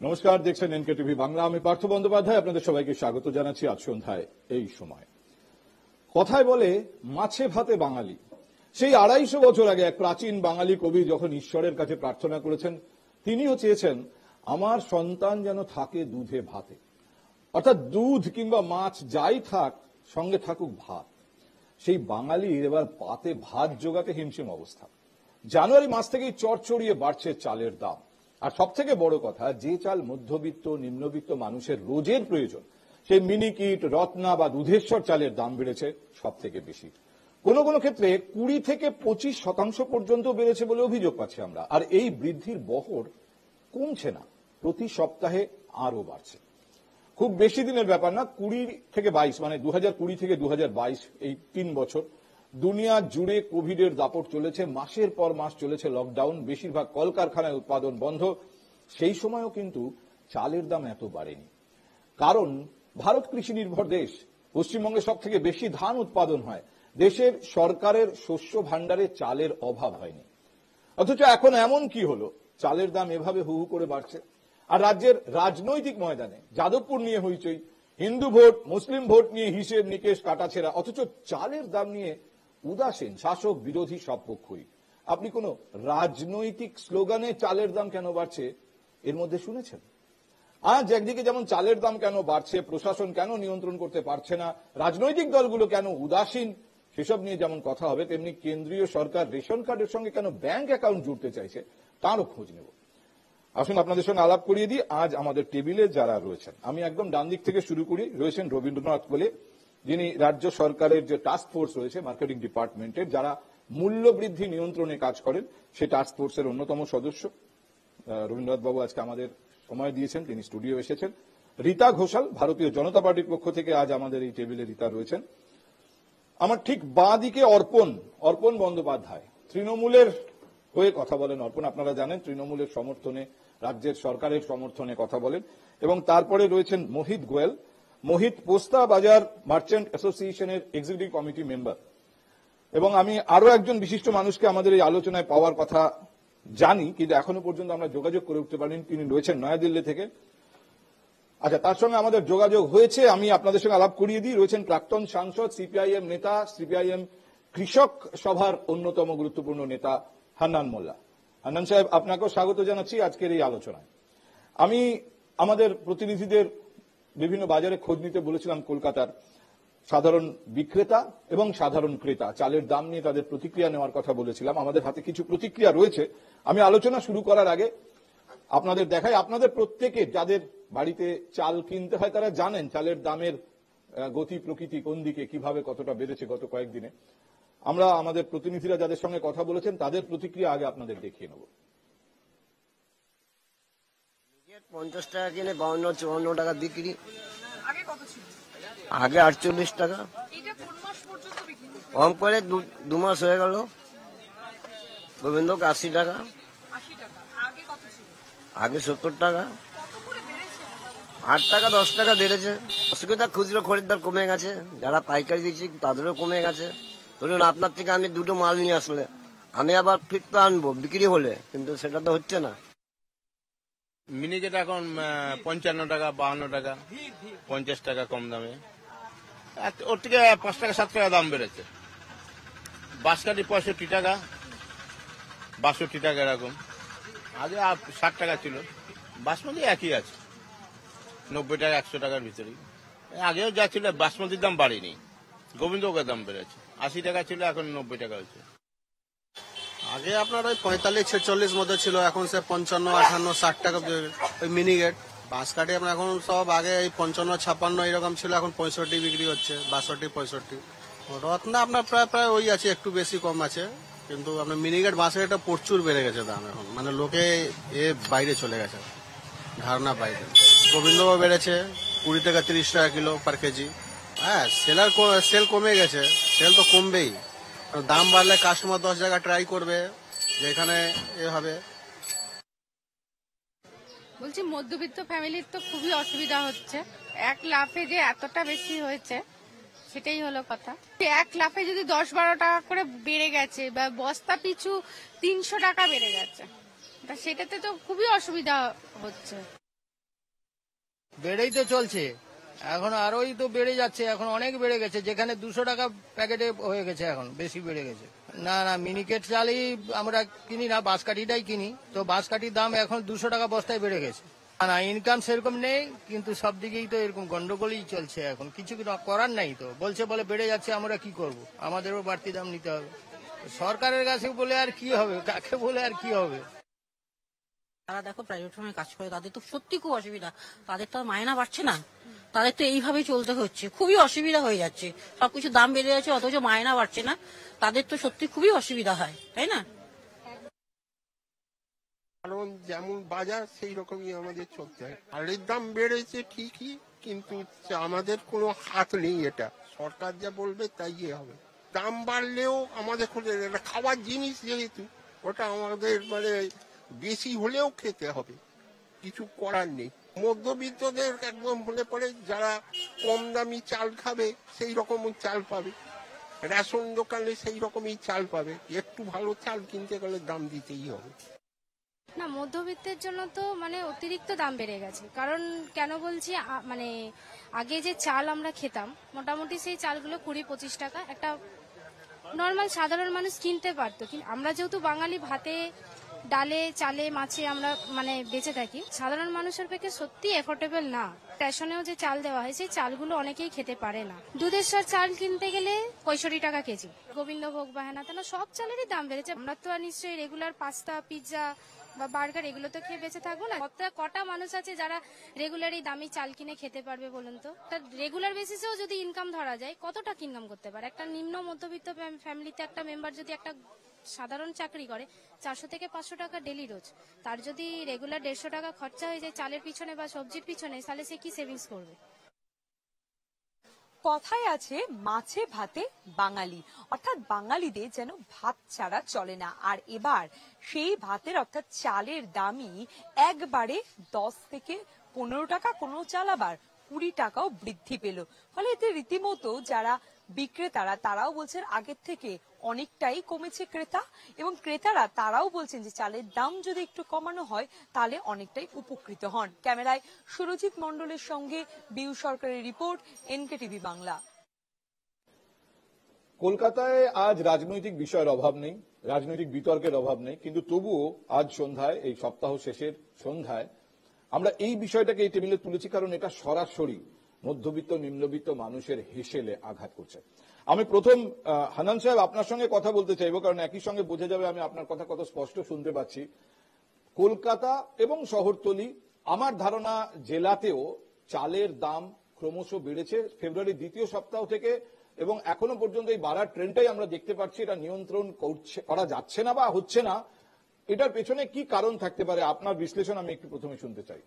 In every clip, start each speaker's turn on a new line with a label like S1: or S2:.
S1: নমস্কার, দেখছেন NK TV Bangla. আমি পার্থ বন্দ্যোপাধ্যায় আপনাদের সবাইকে স্বাগত জানাচ্ছি আজ সন্ধ্যায় এই সময়। কথায় বলে মাছে ভাতে বাঙালি। সেই 250 বছর আগে এক প্রাচীন বাঙালি কবি যখন ঈশ্বরের কাছে প্রার্থনা করেছেন, তিনিও চেয়েছেন আমার সন্তান যেন থাকে দুধে ভাতে, অর্থাৎ দুধ কিংবা মাছ যাই থাক, সঙ্গে থাকুক ভাত। সেই বাঙালির এবার পাতে ভাত জোগাতে হিমশিম অবস্থা। জানুয়ারি মাস থেকেই চড়চড়িয়ে বাড়ছে চালের দাম। আর সব থেকে বড় কথা, যে চাল মধ্যবিত্ত নিম্নবিত্ত মানুষের রোজের প্রয়োজন, সেই মিনিকিট, রত্না বা দুধেশ্বর চালের দাম বেড়েছে সব থেকে বেশি। কোনো কোনো ক্ষেত্রে 20 থেকে 25% পর্যন্ত বেড়েছে বলে অভিযোগ পাচ্ছি আমরা। আর এই বৃদ্ধির বহর কমছে না, প্রতি সপ্তাহে আরো বাড়ছে। খুব বেশি দিনের ব্যাপার না, 20 থেকে 22, মানে 2020 থেকে 2022 এই 3 বছর দুনিয়া জুড়ে কোভিডের দাপট চলেছে। মাসের পর মাস চলেছে লকডাউন, বেশিরভাগ কলকারখানায় উৎপাদন বন্ধ। সেই সময়ও কিন্তু চালের দাম এত বাড়েনি, কারণ ভারত কৃষি নির্ভর দেশ। পশ্চিমবঙ্গে সব থেকে বেশি ধান উৎপাদন হয়। দেশের সরকারের শস্য ভাণ্ডারে চালের অভাব হয়নি। অথচ এখন এমন কি হলো, চালের দাম এভাবে হু হু করে বাড়ছে। আর রাজ্যের রাজনৈতিক ময়দানে যাদবপুর নিয়ে হইচই, হিন্দু ভোট মুসলিম ভোট নিয়ে হিসেব নিকেশ কাটাছেড়া, অথচ চালের দাম নিয়ে উদাসীন শাসক বিরোধী সব পক্ষই। আপনি কোন রাজনৈতিক স্লোগানে চালের দাম কেন বাড়ছে এর মধ্যে শুনেছেন? আজ একদিকে যেমন চালের দাম কেন বাড়ছে, প্রশাসন কেন নিয়ন্ত্রণ করতে পারছে না, রাজনৈতিক দলগুলো কেন উদাসীন, সেসব নিয়ে যেমন কথা হবে, তেমনি কেন্দ্রীয় সরকার রেশন কার্ডের সঙ্গে কেন ব্যাংক অ্যাকাউন্ট জুড়তে চাইছে তারও খোঁজ নেব। আসুন আপনাদের সঙ্গে আলাপ করিয়ে দিই আজ আমাদের টেবিলে যারা রয়েছেন। আমি একদম ডান দিক থেকে শুরু করি। রয়েছেন রবীন্দ্রনাথ কোলে, যিনি রাজ্য সরকারের যে টাস্ক ফোর্স রয়েছে মার্কেটিং ডিপার্টমেন্টের, যারা মূল্য বৃদ্ধি নিয়ন্ত্রণে কাজ করেন, সেই টাস্ক ফোর্সের অন্যতম সদস্য। রবীন্দ্রনাথ বাবু আজকে আমাদের সময় দিয়েছেন, তিনি স্টুডিও এসেছেন। রীতা ঘোষাল, ভারতীয় জনতা পার্টির পক্ষ থেকে আজ আমাদের এই টেবিলে রীতা রয়েছেন। আমার ঠিক বাঁ দিকে অর্পণ বন্দ্যোপাধ্যায়, তৃণমূলের হয়ে কথা বলেন অর্পণ। আপনারা জানেন তৃণমূলের সমর্থনে, রাজ্যের সরকারের সমর্থনে কথা বলেন। এবং তারপরে রয়েছেন মোহিত গোয়েল। মোহিত পোস্তা বাজার মার্চেন্ট অ্যাসোসিয়েশনের এক্সিকিউটিভ কমিটি মেম্বার। এবং আমি আরো একজন বিশিষ্ট মানুষকে আমাদের এই আলোচনায় পাওয়ার কথা জানি, কিন্তু এখনো পর্যন্ত আমরা যোগাযোগ করে উঠতে পারিনি। তিনি রয়েছেন নয়াদিল্লি থেকে। আচ্ছা, তার সঙ্গে আমাদের যোগাযোগ হয়েছে, আমি আপনাদের সঙ্গে আলাপ করিয়ে দিই। রয়েছেন প্রাক্তন সাংসদ, সিপিআইএম নেতা, সিপিআইএম কৃষক সভার অন্যতম গুরুত্বপূর্ণ নেতা হান্নান মোল্লা। হান্নান সাহেব, আপনাকেও স্বাগত জানাচ্ছি আজকের এই আলোচনায়। আমি আমাদের প্রতিনিধিদের বিভিন্ন বাজারে খোঁজ নিতে বলেছিলাম, কলকাতার সাধারণ বিক্রেতা এবং সাধারণ ক্রেতা, চালের দাম নিয়ে তাদের প্রতিক্রিয়া নেওয়ার কথা বলেছিলাম। আমাদের হাতে কিছু প্রতিক্রিয়া রয়েছে। আমি আলোচনা শুরু করার আগে আপনাদের দেখাই, আপনাদের প্রত্যেকে যাদের বাড়িতে চাল কিনতে হয় তারা জানেন চালের দামের গতি প্রকৃতি কোন দিকে, কিভাবে কতটা বেড়েছে গত কয়েকদিনে। আমরা আমাদের প্রতিনিধিরা যাদের সঙ্গে কথা বলেছেন তাদের প্রতিক্রিয়া আগে আপনাদের দেখিয়ে নেব।
S2: 50 টাকা কিনে 52-54 টাকা বিক্রি। আগে 48 টাকা, কম করে 2 মাস হয়ে গেল। গোবিন্দক 80 টাকা, আগে 70 টাকা, 8 টাকা 10 টাকা বেড়েছে। অসুবিধা, খুচরো খরিদ্দার কমে গেছে, যারা পাইকারি দিচ্ছি তাদেরও কমে গেছে। ধরুন আপনার থেকে আমি 2টো মাল নিয়ে আসলে আমি আবার ফিরতে আনবো বিক্রি হলে, কিন্তু সেটা তো হচ্ছে না।
S3: মিনিকেট এখন 55 টাকা, 52 টাকা, 50 টাকা কম দামে। ওর থেকে 5 টাকা 7 টাকা দাম বেড়েছে। বাঁশকাঠি 65 টাকা, 62 টাকা এরকম। আগে 60 টাকা ছিল। বাসমতি একই আছে, 90 টাকা 100 টাকার ভিতরেই। আগেও যা ছিল বাসমতির দাম বাড়েনি, গোবিন্দভোগের দাম বেড়েছে। 80 টাকা ছিল, এখন 90 টাকা হয়েছে।
S4: আগে আপনার ওই 45-46 মধ্যে ছিল, এখন সে 55-58-60 টাকা ওই মিনিগেট। বাঁশকাঠি আপনার এখন সব আগে এই 55-56 এরকম ছিল, এখন 65 বিক্রি হচ্ছে, 62-65। রত্না আপনার প্রায় ওই আছে, একটু বেশি কম আছে। কিন্তু আপনার মিনিগেট বাঁশকাঠিটা প্রচুর বেড়ে গেছে দাম এখন, মানে লোকে বাইরে চলে গেছে, ধারণা বাইরে। গোবিন্দভোগ বেড়েছে 20 থেকে 30 টাকা কিলো পার কেজি। হ্যাঁ, সেল কমে গেছে, সেল তো কমবেই। দাম বাড়লে কাস্টমার 10 জায়গা ট্রাই করবে যে এখানে হবে।
S5: বলছি, মধ্যবিত্ত ফ্যামিলির তো খুবই অসুবিধা হচ্ছে। এক লাফে যে এতটা বেশি হয়েছে, সেটাই হলো কথা। এক লাফে যদি 10-12 টাকা করে বেড়ে গেছে, বা বস্তা পিছু 300 টাকা বেড়ে গেছে, সেটাতে তো খুবই অসুবিধা হচ্ছে।
S6: বেড়েই তো চলছে, এখন আরোই তো বেড়ে যাচ্ছে, এখন অনেক বেড়ে গেছে, যেখানে 200 টাকা প্যাকেটে হয়ে গেছে, এখন বেশি বেড়ে গেছে। না না, মিনিকেট চালই আমরা কিনি না, বাঁশকাঠিটাই কিনি, তো বাঁশকাঠির দাম এখন 200 টাকা বস্তায় বেড়ে গেছে। না, ইনকাম সেরকম নেই, কিন্তু সব দিকেই তো এরকম গন্ডগোলই চলছে, এখন কিছু করার নাই। তো বলে বেড়ে যাচ্ছে, আমরা কি করব, আমাদেরও বাড়তি দাম নিতে হবে। সরকারের কাছে বলে আর কি হবে, কাকে বলে আর কি হবে।
S7: তারা দেখো প্রাইভেট ফার্মে কাজ করে, তাদের তো সত্যি খুব অসুবিধা, তাদের তো আর মায়না বাড়ছে না, তাদের তো এইভাবেই চলতে হচ্ছে, খুবই অসুবিধা হয়ে যাচ্ছে, সবকিছু দাম বেড়ে যাচ্ছে অথচ মায়না বাড়ছে না, তাদের তো সত্যি খুবই অসুবিধা হয়, তাই না?
S8: কারণ যেমন বাজার সেই রকমই আমাদের চলতে হয়। চালের দাম বেড়েছে ঠিকই, কিন্তু আমাদের কোনো হাত নেই, এটা সরকার যা বলবে তাই হবে। দাম বাড়লেও আমাদের খাওয়ার জিনিস যেহেতু ওটা আমাদের বেশি হলেও খেতে হবে, কিছু করার নেই। মধ্যবিত্তদের একদম হলে পরে যারা কম দামি চাল খাবে সেই রকম চাল পাবে, রেশন দোকানে সেই রকমই চাল পাবে, একটু ভালো চাল কিনতে গেলে দাম দিতেই হবে।
S5: না, মধ্যবিত্তের জন্য তো অতিরিক্ত দাম বেড়ে গেছে। কারণ কেন বলছি, আগে যে চাল আমরা খেতাম, মোটামুটি সেই চালগুলো 20-25 টাকা একটা নর্মাল সাধারণ মানুষ কিনতে পারতো। কিন্তু আমরা যেহেতু বাঙালি, ভাতে ডালে চালে মাছে আমরা বেঁচে থাকি, সাধারণ মানুষের পক্ষে সত্যি এফোর্ডেবল না। রেশনেও যে চাল দেওয়া হয় সেই চালগুলো অনেকেই খেতে পারে না। দুধেশ্বর চাল কিনতে গেলে 65 টাকা কেজি, গোবিন্দভোগ বা হেনা সব চালেরই দাম বেড়েছে। আমরা তো আর নিশ্চয়ই রেগুলার পাস্তা, পিৎজা বা বার্গার এগুলো তো খেয়ে বেঁচে থাকবো না। কটা মানুষ আছে যারা রেগুলার এই দামি চাল কিনে খেতে পারবে বলুন তো? রেগুলার বেসিসেও যদি ইনকাম ধরা যায়, কত টাকা ইনকাম করতে পারে একটা নিম্ন মধ্যবিত্ত ফ্যামিলিতে? একটা মেম্বার যদি একটা সাধারণ চাকরি করে 400 থেকে 500 টাকা ডেলি রোজ, তার যদি রেগুলার 150 টাকা খরচা হয়ে যায় চালের পিছনে বা সবজির পিছনে, তাহলে সে কি সেভিংস করবে?
S9: কথায় আছে মাছে ভাতে বাঙালি, অর্থাৎ বাঙালিদের যেন ভাত ছাড়া চলে না। আর এবার সেই ভাতের অর্থাৎ চালের দামই একবারে 10 থেকে 15 টাকা, কোনো চাল আবার 20 টাকাও বৃদ্ধি পেল। ফলে এতে রীতিমতো যারা বিক্রেতারা তারাও বলছেন আগের থেকে অনেকটাই কমেছে ক্রেতা, এবং ক্রেতারা তারাও বলছেন যে চালের দাম যদি একটু কমানো হয় তাহলে অনেকটাই উপকৃত হন। ক্যামেরায় সুরজিৎ মণ্ডলের সঙ্গে বিউ সরকারের রিপোর্ট, এনকেটিভি বাংলা।
S1: কলকাতায় আজ রাজনৈতিক বিষয়ের অভাব নেই, রাজনৈতিক বিতর্কের অভাব নেই, কিন্তু তবুও আজ সন্ধ্যায়, এই সপ্তাহ শেষের সন্ধ্যায় আমরা এই বিষয়টাকে এই টেবিলে তুলেছি, কারণ এটা সরাসরি মধ্যবিত্ত নিম্নবিত্ত মানুষের হেসেলে আঘাত করছে। আমি প্রথম হান্নান সাহেব আপনার সঙ্গে কথা বলতে চাইবো, কারণ একই সঙ্গে বোঝা যাবে আমি আপনার কথা কত স্পষ্ট শুনতে পাচ্ছি। কলকাতা এবং শহরতলি, আমার ধারণা জেলাতেও চালের দাম ক্রমশ বেড়েছে ফেব্রুয়ারির দ্বিতীয় সপ্তাহ থেকে, এবং এখনো পর্যন্ত এই বাড়ার ট্রেন্ডটাই আমরা দেখতে পাচ্ছি। এটা নিয়ন্ত্রণ করা যাচ্ছে না বা হচ্ছে না, এটার পেছনে কি কারণ থাকতে পারে? আপনার বিশ্লেষণ আমি একটু প্রথমে শুনতে চাই।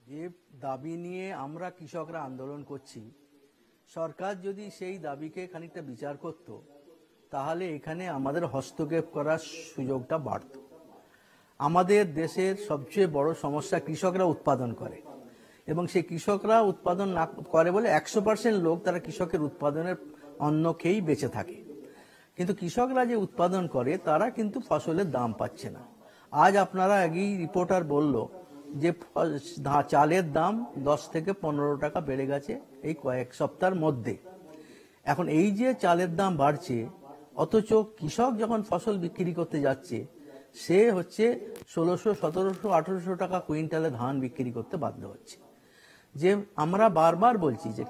S10: যে দাবি নিয়ে আমরা কৃষকরা আন্দোলন করছি, সরকার যদি সেই দাবিকে খানিকটা বিচার করত, তাহলে এখানে আমাদের হস্তক্ষেপ করার সুযোগটা বাড়ত। আমাদের দেশের সবচেয়ে বড় সমস্যা কৃষকরা উৎপাদন করে, এবং সেই কৃষকরা উৎপাদন না করে বলে 100% লোক তারা কৃষকের উৎপাদনের অন্ন খেয়েই বেঁচে থাকে। কিন্তু কৃষকরা যে উৎপাদন করে তারা কিন্তু ফসলের দাম পাচ্ছে না। আজ আপনারা আগেই রিপোর্টার বলল যে চালের দাম 10 থেকে 15 টাকা বেড়ে গেছে এই কয়েক সপ্তাহের মধ্যে। এখন এই যে চালের দাম বাড়ছে, অথচ কৃষক যখন ফসল বিক্রি করতে যাচ্ছে সে হচ্ছে 1600, 1700, 1800 টাকা কুইন্টালে ধান বিক্রি করতে বাধ্য হচ্ছে। যে আমরা বারবার বলছি যে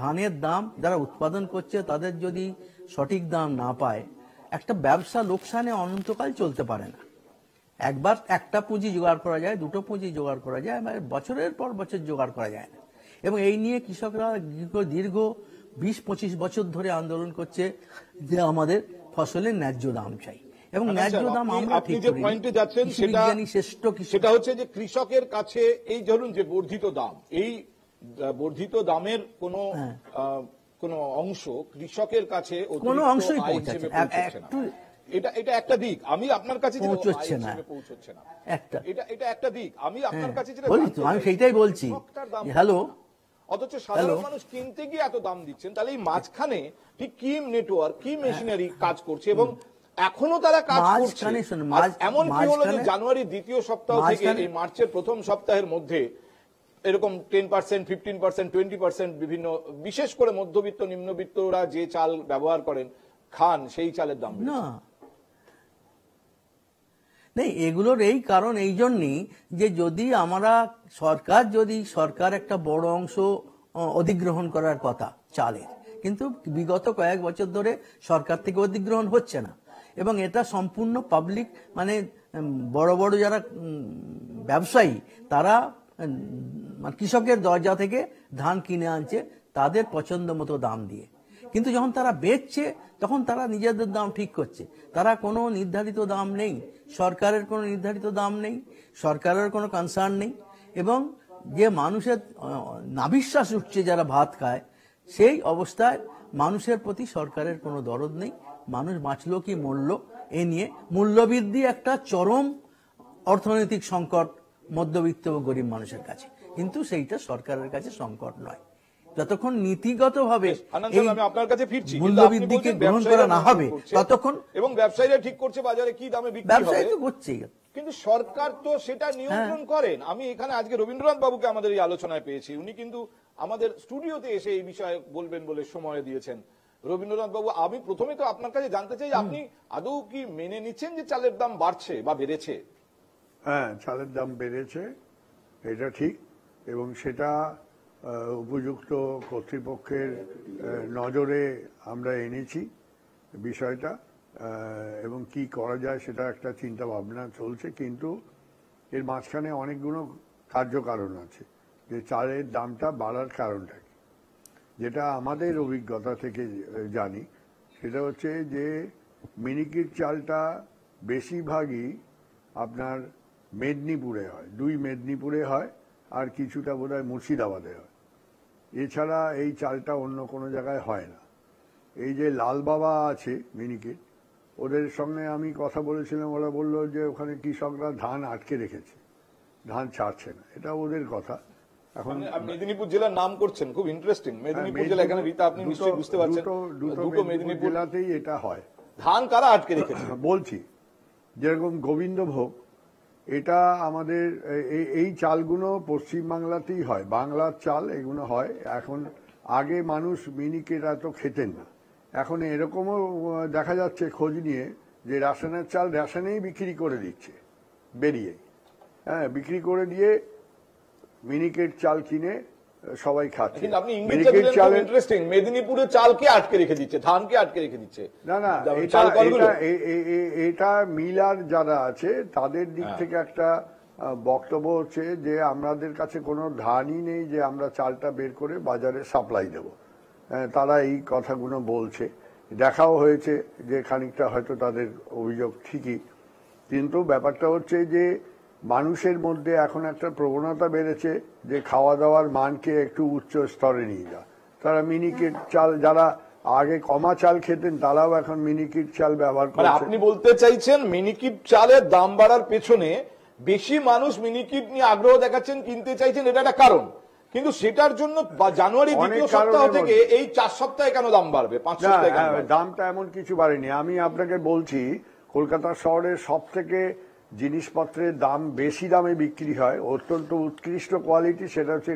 S10: ধানের দাম যারা উৎপাদন করছে তাদের যদি সঠিক দাম না পায়, একটা ব্যবসা লোকসানে অনন্তকাল চলতে পারে না। একবার একটা পুঁজি জোগাড় করা যায়, দুটো পুঁজি জোগাড় করা যায়, বছরের পর বছর জোগাড় করা যায় না। এবং এই নিয়ে কৃষকরা দীর্ঘ 20-25 বছর ধরে আন্দোলন করছে যে আমাদের ফসলের ন্যায্য দাম চাই, এবং ন্যায্য দাম আমরা
S1: আপনি যে পয়েন্টে যাচ্ছেন সেটা হচ্ছে যে কৃষকের কাছে এই ধরুন যে বর্ধিত দাম, এই বর্ধিত দামের কোনো অংশ কৃষকের কাছে
S10: কোনো অংশই পৌঁছাচ্ছে না।
S1: এটা একটা দিক। আমি আপনার কাছে
S10: পৌঁছচ্ছে না,
S1: এটা একটা দিক। আমি আপনার কাছে
S10: আমি সেইটাই বলছি। হ্যালো,
S1: অথচ সাধারণ মানুষ কিনতে গিয়ে এত দাম দিচ্ছেন, তাহলে এই মাঝখানে ঠিক কি নেটওয়ার্ক, কি মেশিনারি কাজ করছে? এবং এখনো তারা কাজ করছে।
S10: মাঝখানে শুনুন,
S1: আর এমন কি হলো যে
S10: মাঝখানে-
S1: জানুয়ারির দ্বিতীয় সপ্তাহ থেকে এই মার্চের প্রথম সপ্তাহের মধ্যে এরকম 10%, 15%, 20% বিভিন্ন, বিশেষ করে মধ্যবিত্ত নিম্নবিত্তরা যে চাল ব্যবহার করেন খান, সেই চালের দাম বেড়েছে।
S10: না নেই, এগুলোর এই কারণ এই জন্যই যে যদি আমরা সরকার একটা বড় অংশ অধিগ্রহণ করার কথা চালের, কিন্তু বিগত কয়েক বছর ধরে সরকার থেকে অধিগ্রহণ হচ্ছে না, এবং এটা সম্পূর্ণ পাবলিক, মানে বড় বড় যারা ব্যবসায়ী তারা কৃষকের দরজা থেকে ধান কিনে আনছে তাদের পছন্দ মতো দাম দিয়ে, কিন্তু যখন তারা বেচছে তখন তারা নিজেদের দাম ঠিক করছে। তারা কোনো নির্ধারিত দাম নেই, সরকারের কোনো নির্ধারিত দাম নেই, সরকারের কোনো কনসার্ন নেই, এবং যে মানুষের নাভিশ্বাস উঠছে যারা ভাত খায়, সেই অবস্থায় মানুষের প্রতি সরকারের কোনো দরদ নেই। মানুষ বাঁচলো কি মরল এ নিয়ে মূল্যবৃদ্ধি একটা চরম অর্থনৈতিক সংকট মধ্যবিত্ত ও গরিব মানুষের কাছে, কিন্তু সেইটা সরকারের কাছে সংকট নয়। যতক্ষণ নীতিগতভাবে
S1: আমি আপনার কাছে ফিরছি,
S10: মূল্যবৃদ্ধিকে গ্রহণ করা না হবে ততক্ষণ,
S1: এবং ব্যবসায়ীরা ঠিক করছে বাজারে কি দামে বিক্রি
S10: ব্যবসায়ী
S1: হবে,
S10: তো করছেই,
S1: কিন্তু সরকার তো সেটা নিয়ন্ত্রণ করেন। আমি এখানে আজকে রবীন্দ্রনাথ বাবুকে আমাদের এই আলোচনায় পেয়েছি, উনি কিন্তু আমাদের স্টুডিওতে এসে এই বিষয়ে বলবেন বলে সময় দিয়েছেন। রবীন্দ্রনাথ বাবু, আমি প্রথমে তো আপনার কাছে জানতে চাই, আপনি আদৌ কি মেনে নিচ্ছেন যে চালের দাম বাড়ছে বা বেড়েছে?
S11: হ্যাঁ, চালের দাম বেড়েছে, এটা ঠিক, এবং সেটা উপযুক্ত কর্তৃপক্ষের নজরে আমরা এনেছি বিষয়টা, এবং কি করা যায় সেটা একটা চিন্তা ভাবনা চলছে। কিন্তু এর মাঝখানে অনেকগুলো কার্যকারণ আছে যে চালের দামটা বাড়ার কারণটা কি, যেটা আমাদের অভিজ্ঞতা থেকে জানি, সেটা হচ্ছে যে মিনিকিট চালটা বেশিরভাগই আপনার মেদিনীপুরে হয়, 2 মেদিনীপুরে হয়, আর কিছুটা বোধহয় মুর্শিদাবাদে হয়। এছাড়া এই চালটা অন্য কোনো জায়গায় হয় না। এই যে লাল বাবা আছে মিনিকিট, ওদের সঙ্গে আমি কথা বলেছিলাম, ওরা বললো যে ওখানে কৃষকরা ধান আটকে রেখেছে, ধান ছাড়ছে না, এটা ওদের কথা। এখন
S1: মেদিনীপুর জেলার নাম করছেন, খুব ইন্টারেস্টিং। মেদিনীপুর জেলা, এখানে রীতা আপনি নিশ্চয়ই বুঝতে পারছেন, দুটো মেদিনীপুর
S11: জেলাতেই এটা হয়।
S1: ধান কারা আটকে রেখেছে
S11: বলছি, যেরকম গোবিন্দভোগ, এটা আমাদের এই চালগুলো পশ্চিমবাংলাতেই হয়, বাংলার চাল এগুলো হয়। এখন আগে মানুষ মিনিকেট এত খেতেন না, এখন এরকমও দেখা যাচ্ছে খোঁজ নিয়ে যে রেশনের চাল রেশনেই বিক্রি করে দিচ্ছে বেরিয়ে, হ্যাঁ, বিক্রি করে দিয়ে মিনিকেট চাল কিনে সবাই খাচ্ছে।
S1: কিন্তু আপনি ইংরেজিতে দিলেন, খুব ইন্টারেস্টিং। মেদিনীপুরে চালকে আটকে রেখে দিচ্ছে, ধানকে আটকে রেখে দিচ্ছে।
S11: না না, এটা মিলার যারা আছে তাদের দিক থেকে একটা বক্তব্য হচ্ছে যে আমাদের কাছে কোনো ধানই নেই যে আমরা চালটা বের করে বাজারে সাপ্লাই দেব। তারা এই কথাগুলো বলছে, দেখাও হয়েছে যে খানিকটা হয়তো তাদের অভিযোগ ঠিকই, কিন্তু ব্যাপারটা হচ্ছে যে মানুষের মধ্যে এখন একটা প্রবণতা বেড়েছে যে খাওয়া দাওয়ার মানকে একটু উচ্চ স্তরে নিয়ে যাওয়া। তারা মিনিকেট চাল, যারা আগে কমা চাল খেতেন তারাও এখন মিনিকিট চাল ব্যবহার করে।
S1: আপনি বলতে চাইছেন মিনিকিট চালের দাম বাড়ার পেছনে বেশি মানুষ মিনিকিট নিয়ে আগ্রহ দেখাচ্ছেন, কিনতে চাইছেন, এটা একটা কারণ, কিন্তু সেটার জন্য জানুয়ারি দ্বিতীয় সপ্তাহ থেকে এই 4 সপ্তাহে কেন দাম বাড়বে, 5 সপ্তাহে?
S11: দামটা এমন কিছু বাড়েনি। আমি আপনাকে বলছি, কলকাতা শহরের সব থেকে জিনিসপত্রের দাম বেশি দামে বিক্রি হয়, অত্যন্ত উৎকৃষ্ট কোয়ালিটি, সেটা হচ্ছে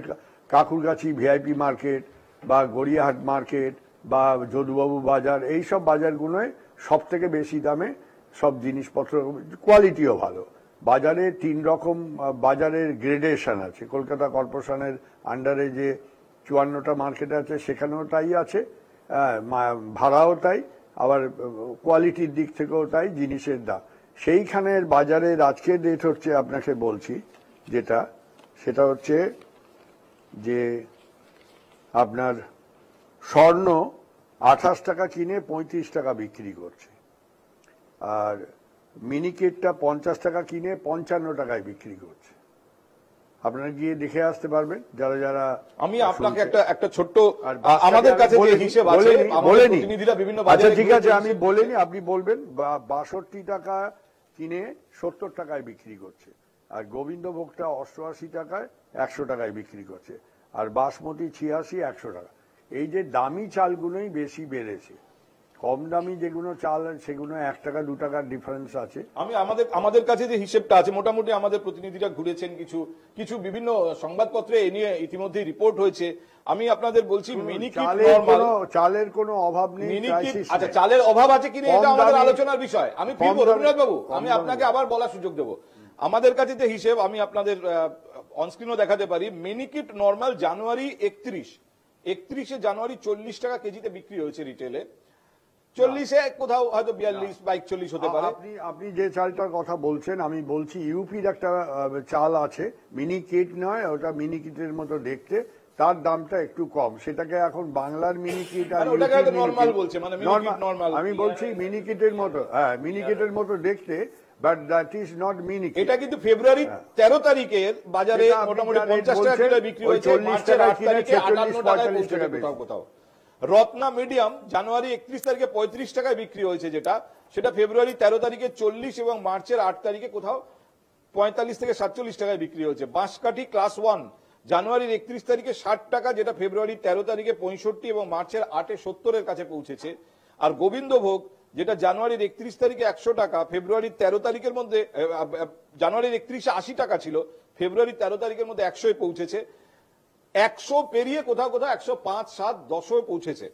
S11: কাকুরগাছি ভিআইপি মার্কেট বা গড়িয়াহাট মার্কেট বা যদুবাবু বাজার, এইসব বাজারগুলোয় সব থেকে বেশি দামে সব জিনিসপত্র, কোয়ালিটিও ভালো। বাজারে 3 রকম বাজারের গ্রেডেশন আছে। কলকাতা কর্পোরেশনের আন্ডারে যে 54টা মার্কেট আছে সেখানেও তাই আছে, ভাড়াও তাই, আবার কোয়ালিটির দিক থেকেও তাই, জিনিসের দাম সেইখানের বাজারের আজকের রেট হচ্ছে, আপনাকে বলছি যেটা, সেটা হচ্ছে যে আপনার স্বর্ণ 28 টাকা কিনে 35 টাকা বিক্রি করছে, আর মিনিকেটটা 50 টাকা কিনে 55 টাকায় বিক্রি করছে। আপনারা গিয়ে দেখে আসতে পারবেন যারা যারা।
S1: আমি আপনাকে একটা ছোট্ট, আমাদের কাছে যে হিসেব আছে, প্রতিনিধিরা বিভিন্ন বাজারে,
S11: ঠিক আছে আমি বলিনি, আপনি বলবেন। 62 টাকা কিনে 70 টাকায় বিক্রি করছে, আর গোবিন্দভোগটা 88 টাকায় 100 টাকায় বিক্রি করছে, আর বাসমতি 86, 100 টাকা। এই যে দামি চালগুলোই বেশি বেড়েছে, কম দামি যেগুলো চাল সেগুলো 1 টাকা 2 টাকার ডিফারেন্স আছে।
S1: আমি আমাদের কাছে যে হিসেবটা আছে, মোটামুটি আমাদের প্রতিনিধিরা ঘুরেছেন, কিছু বিভিন্ন সংবাদপত্রে এ নিয়ে ইতিমধ্যে রিপোর্ট হয়েছে। আমি আপনাদের বলছি মিনিকিট নরমাল,
S11: চালের কোনো অভাব নেই।
S1: আচ্ছা, চালের অভাব আছে কিনা এটা আমাদের আলোচনার বিষয়। আমি ফিরবো রবীন্দ্রনাথ বাবু, আমি আপনাকে আবার বলার সুযোগ দেবো। আমাদের কাছে যে হিসেব আমি আপনাদের অনস্ক্রিনও দেখাতে পারি। মিনিকিট নরমাল জানুয়ারি 31 জানুয়ারি 40 টাকা কেজিতে বিক্রি হয়েছে রিটেলে। 40-এ কোথাও হয়তো 42 বা 41 হতে পারে।
S11: আপনি যে চালটার কথা বলছেন, আমি বলছি ইউপির একটা চাল আছে, মিনিকিট নয়, ওটা মিনিকিটের মতো দেখতে, তার দামটা একটু কম। সেটাকে এখন বাংলার মিনিকিট আর
S1: নরমাল বলছে, মানে নরমাল।
S11: আমি বলছি মিনিকিটের মতো, হ্যাঁ মিনিকিটের মতো দেখতে, but that is not miniket.
S1: এটা কিন্তু ফেব্রুয়ারি 13 তারিখের বাজারে মোটামুটি 50 টাকা কিলো বিক্রি হয়েছে, মার্চের 8 তারিখে 58 টাকায় পৌঁছেছে কোথাও। রত্না মিডিয়াম জানুয়ারি 31 তারিখে 35 টাকায় বিক্রি হয়েছে, সেটা ফেব্রুয়ারি 13 তারিখে 40 এবং মার্চের 8 তারিখে কোথাও 45 থেকে 47 টাকায় বিক্রি হয়েছে। বাঁশকাঠি ক্লাস 1 জানুয়ারির 31 তারিখে 60 টাকা, যেটা ফেব্রুয়ারি 13 তারিখে 65 এবং মার্চের 8-এ 70-এর কাছে পৌঁছেছে। আর গোবিন্দভোগ যেটা জানুয়ারির 31 তারিখে 100 টাকা, ফেব্রুয়ারি 13 তারিখের মধ্যে জানুয়ারির 31-এ 80 টাকা ছিল, ফেব্রুয়ারি 13 তারিখের মধ্যে 100-এ পৌঁছেছে। 100 পেরিয়ে কোথাও 105, 7, 10-এ পৌঁছেছে।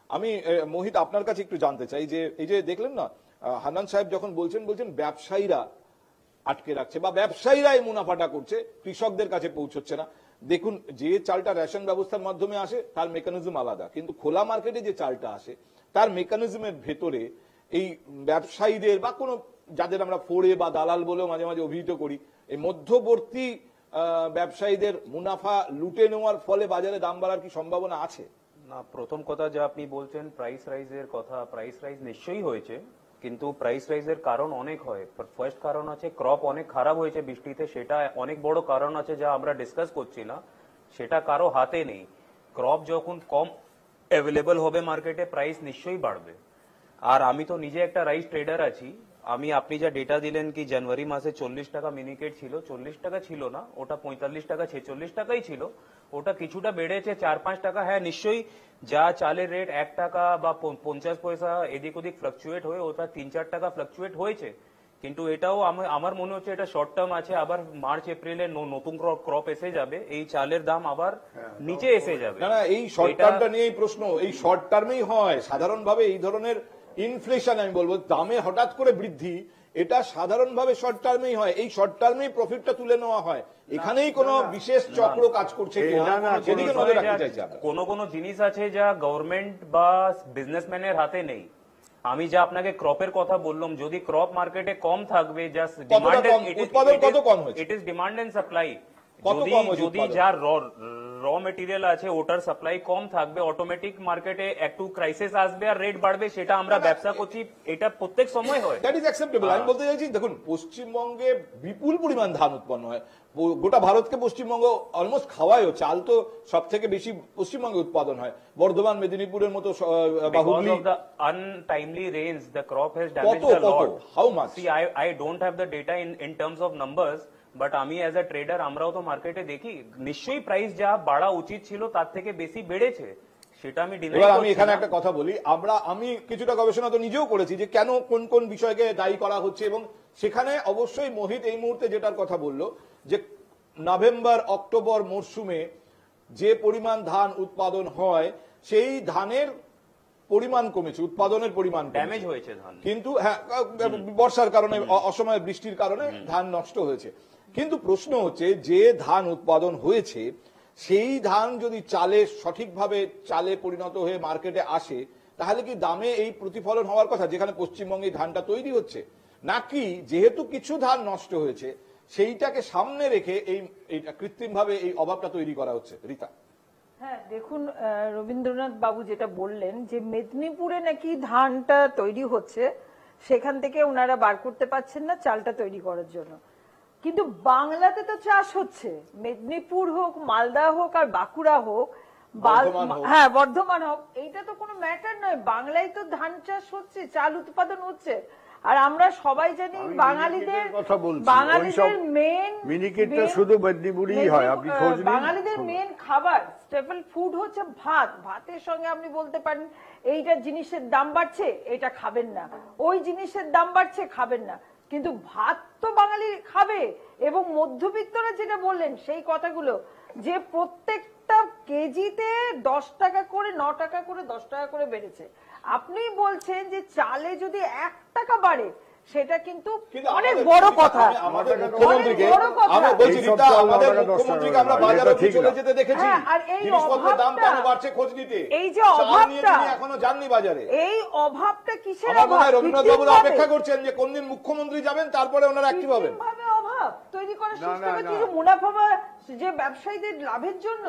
S1: আমি মোহিত আপনার কাছে একটু জানতে চাই যে এই যে দেখলেন না হান্নান সাহেব যখন বলছেন ব্যবসায়ীরা আটকে রাখছে বা ব্যবসায়ীরা এই মুনাফাটা করছে, কৃষকদের কাছে পৌঁছচ্ছে না। দেখুন, যে চালটা রেশন ব্যবস্থার মাধ্যমে আসে তার মেকানিজম আলাদা, কিন্তু খোলা মার্কেটে যে চালটা আসে তার মেকানিজমের ভেতরে এই ব্যবসায়ীদের বা কোনো যাদের আমরা ফোড়ে বা দালাল বলেও মাঝে মাঝে অভিহিত করি, এই মধ্যবর্তী ব্যবসায়ীদের মুনাফা লুটে নেওয়ার ফলে বাজারে দাম বাড়ার কি সম্ভাবনা আছে?
S12: না, প্রথম কথা যা আপনি বলছেন প্রাইস রাইজের কথা, প্রাইস রাইজ নিশ্চয়ই হয়েছে, কিন্তু প্রাইস রাইজের কারণ অনেক হয়। ফার্স্ট কারণ আছে ক্রপ অনেক খারাপ হয়েছে বৃষ্টিতে, সেটা অনেক বড় কারণ আছে যা আমরা ডিসকাস করছি না, সেটা কারো হাতে নেই। ক্রপ যখন কম অ্যাভেলেবল হবে মার্কেটে প্রাইস নিশ্চয়ই বাড়বে। আর আমি তো নিজে একটা রাইস ট্রেডার আছি, আপনি যা ডেটা দিলেন কি জানুয়ারি মাসে 40 টাকা মিনিকেট ছিল, 40 টাকা ছিল না, ওটা 45 টাকা 46 টাকাই ছিল, ওটা কিছুটা বেড়েছে 4-5 টাকা। হ্যাঁ নিশ্চয়ই, যা চালের রেট 1 টাকা বা 50 পয়সা এদিক ওদিক ফ্লাকচুয়েট হয়ে ওটা 3-4 টাকা ফ্লাকচুয়েট হয়েছে, কিন্তু এটাও আমার মনে হচ্ছে এটা শর্ট টার্ম আছে। আবার মার্চ এপ্রিলে নতুন ক্রপ এসে যাবে, এই চালের দাম আবার নিচে এসে যাবে।
S1: না, এই শর্ট টার্মটা নিয়েই প্রশ্ন। এই শর্ট টার্মেই হয় সাধারণভাবে এই ধরনের ইনফ্লেশন, আমি বলবো দামে হঠাৎ করে বৃদ্ধি, এটা সাধারণভাবে শর্ট টার্মেই হয়। এই শর্ট টার্মেই প্রফিটটা তুলে নেওয়া হয়, এখানেই কোনো বিশেষ চক্র কাজ করছে সেদিকে নজর রাখতে চাইছি।
S12: কোনো জিনিস আছে যা গভর্নমেন্ট বা বিজনেসম্যানের হাতে নেই। আমি যা আপনাকে ক্রপের কথা বললাম, যদি ক্রপ মার্কেটে কম থাকবে, জাস্ট
S1: উৎপাদন কত কম হয়েছে,
S12: it is demand and supply. যদি যা র মেটেরিয়াল আছে ওটার সাপ্লাই কম থাকবে, অটোমেটিক মার্কেটে একটু ক্রাইসিস আসবে আর রেট বাড়বে, সেটা আমরা ব্যবসা করছি, এটা প্রত্যেক সময় হয়।
S1: That is acceptable. আমি বলতে চাইছি দেখুন, পশ্চিমবঙ্গে বিপুল পরিমাণ ধান উৎপন্ন হয়, গোটা ভারতকে পশ্চিমবঙ্গ অলমোস্ট খাওয়ায়ও। চাল তো সব থেকে বেশি পশ্চিমবঙ্গে উৎপাদন হয়, বর্ধমান মেদিনীপুরের মতো বা Hooghly.
S12: Because of the untimely rains, the crop has damaged a lot.
S1: How much?
S12: See, I don't have the data in terms of numbers, but আমি অ্যাজ আ ট্রেডার আমরাও তো মার্কেটে দেখি, নিশ্চয়ই প্রাইস যা বাড়া উচিত ছিল তার থেকে বেশি বেড়েছে, সেটা আমি ডিনাই করছি না।
S1: আমি এখানে একটা কথা বলি, আমি কিছুটা গবেষণা তো নিজেও করেছি যে কেন কোন কোন বিষয়কে দায়ী করা হচ্ছে, এবং সেখানে অবশ্যই মোহিত এই মুহূর্তে যেটার কথা বললো যে নভেম্বর অক্টোবর মরশুমে যে পরিমাণ ধান উৎপাদন হয় সেই ধানের পরিমাণ কমেছে, উৎপাদনের পরিমাণ
S12: ড্যামেজ হয়েছে ধান,
S1: কিন্তু হ্যাঁ বর্ষার কারণে অসময়ে বৃষ্টির কারণে ধান নষ্ট হয়েছে। কিন্তু প্রশ্ন হচ্ছে যে ধান উৎপাদন হয়েছে সেই ধান যদি চালে সঠিকভাবে চালে পরিণত হয়ে মার্কেটে আসে, তাহলে কি দামে এই প্রতিফলন হওয়ার কথা যেখানে পশ্চিমবঙ্গে ধানটা তৈরি হচ্ছে, নাকি যেহেতু কিছু ধান নষ্ট হয়েছে সেইটাকে সামনে রেখে এই কৃত্রিমভাবে এই অভাবটা তৈরি করা হচ্ছে? রীতা।
S13: হ্যাঁ দেখুন, রবীন্দ্রনাথ বাবু যেটা বললেন যে মেদিনীপুরে নাকি ধানটা তৈরি হচ্ছে, সেখান থেকে ওনারা বার করতে পারছেন না চালটা তৈরি করার জন্য, কিন্তু বাংলাতে তো চাষ হচ্ছে, মেদিনীপুর হোক, মালদা হোক আর বাঁকুড়া হোক, হ্যাঁ বর্ধমান হোক, এইটা তো কোনো ম্যাটার নয়, বাংলায় তো ধান চাষ হচ্ছে, চাল উৎপাদন হচ্ছে। আর আমরা সবাই জানি
S11: আমি
S13: বাঙালিদের
S11: মিনিকেটের কথা বলছি।
S13: বাঙালিদের
S11: ওইসব
S13: মেন
S11: মিনিকেটটা শুধু মেদিনীপুরেই হয়, আপনি খোঁজ নিন।
S13: বাঙালিদের মেন খাবার স্টেপল ফুড হচ্ছে ভাত। ভাতের সঙ্গে আপনি বলতে পারেন এইটা জিনিসের দাম বাড়ছে, এটা খাবেন না, ওই জিনিসের দাম বাড়ছে, খাবেন না, কিন্তু ভাত তো বাঙালি খাবে। এবং মধ্যবিত্তরা যেটা বললেন সেই কথাগুলো, যে প্রত্যেকটা কেজিতে 10 টাকা করে, 9 টাকা করে, 10 টাকা করে বেড়েছে। আপনি বলছেন যে চালে যদি 1 টাকা বাড়ে, সেটা কিন্তু অনেক বড় কথা।
S1: আমাদের মুখ্যমন্ত্রীকে আমি বলছি রীতা, আমাদের মুখ্যমন্ত্রীকে আমরা বাজারে চলে যেতে দেখেছি,
S13: আর এই
S1: জিনিসপত্রের দাম কেন বাড়ছে খোঁজ নিতে।
S13: এই যে
S1: চাল নিয়ে
S13: অভাবটা,
S1: তিনি এখনো যাননি বাজারে।
S13: এই অভাবটা কিসের
S1: আমার মনে
S13: অভাব?
S1: হয় রবীন্দ্রনাথ বাবু অপেক্ষা করছেন যে কোন দিন মুখ্যমন্ত্রী যাবেন, তারপরে ওনারা অ্যাক্টিভ হবেন।
S13: ভাবে অভাব তৈরি করার সিস্টেমে কিছু মুনাফা বা যে ব্যবসায়ীদের লাভের জন্য,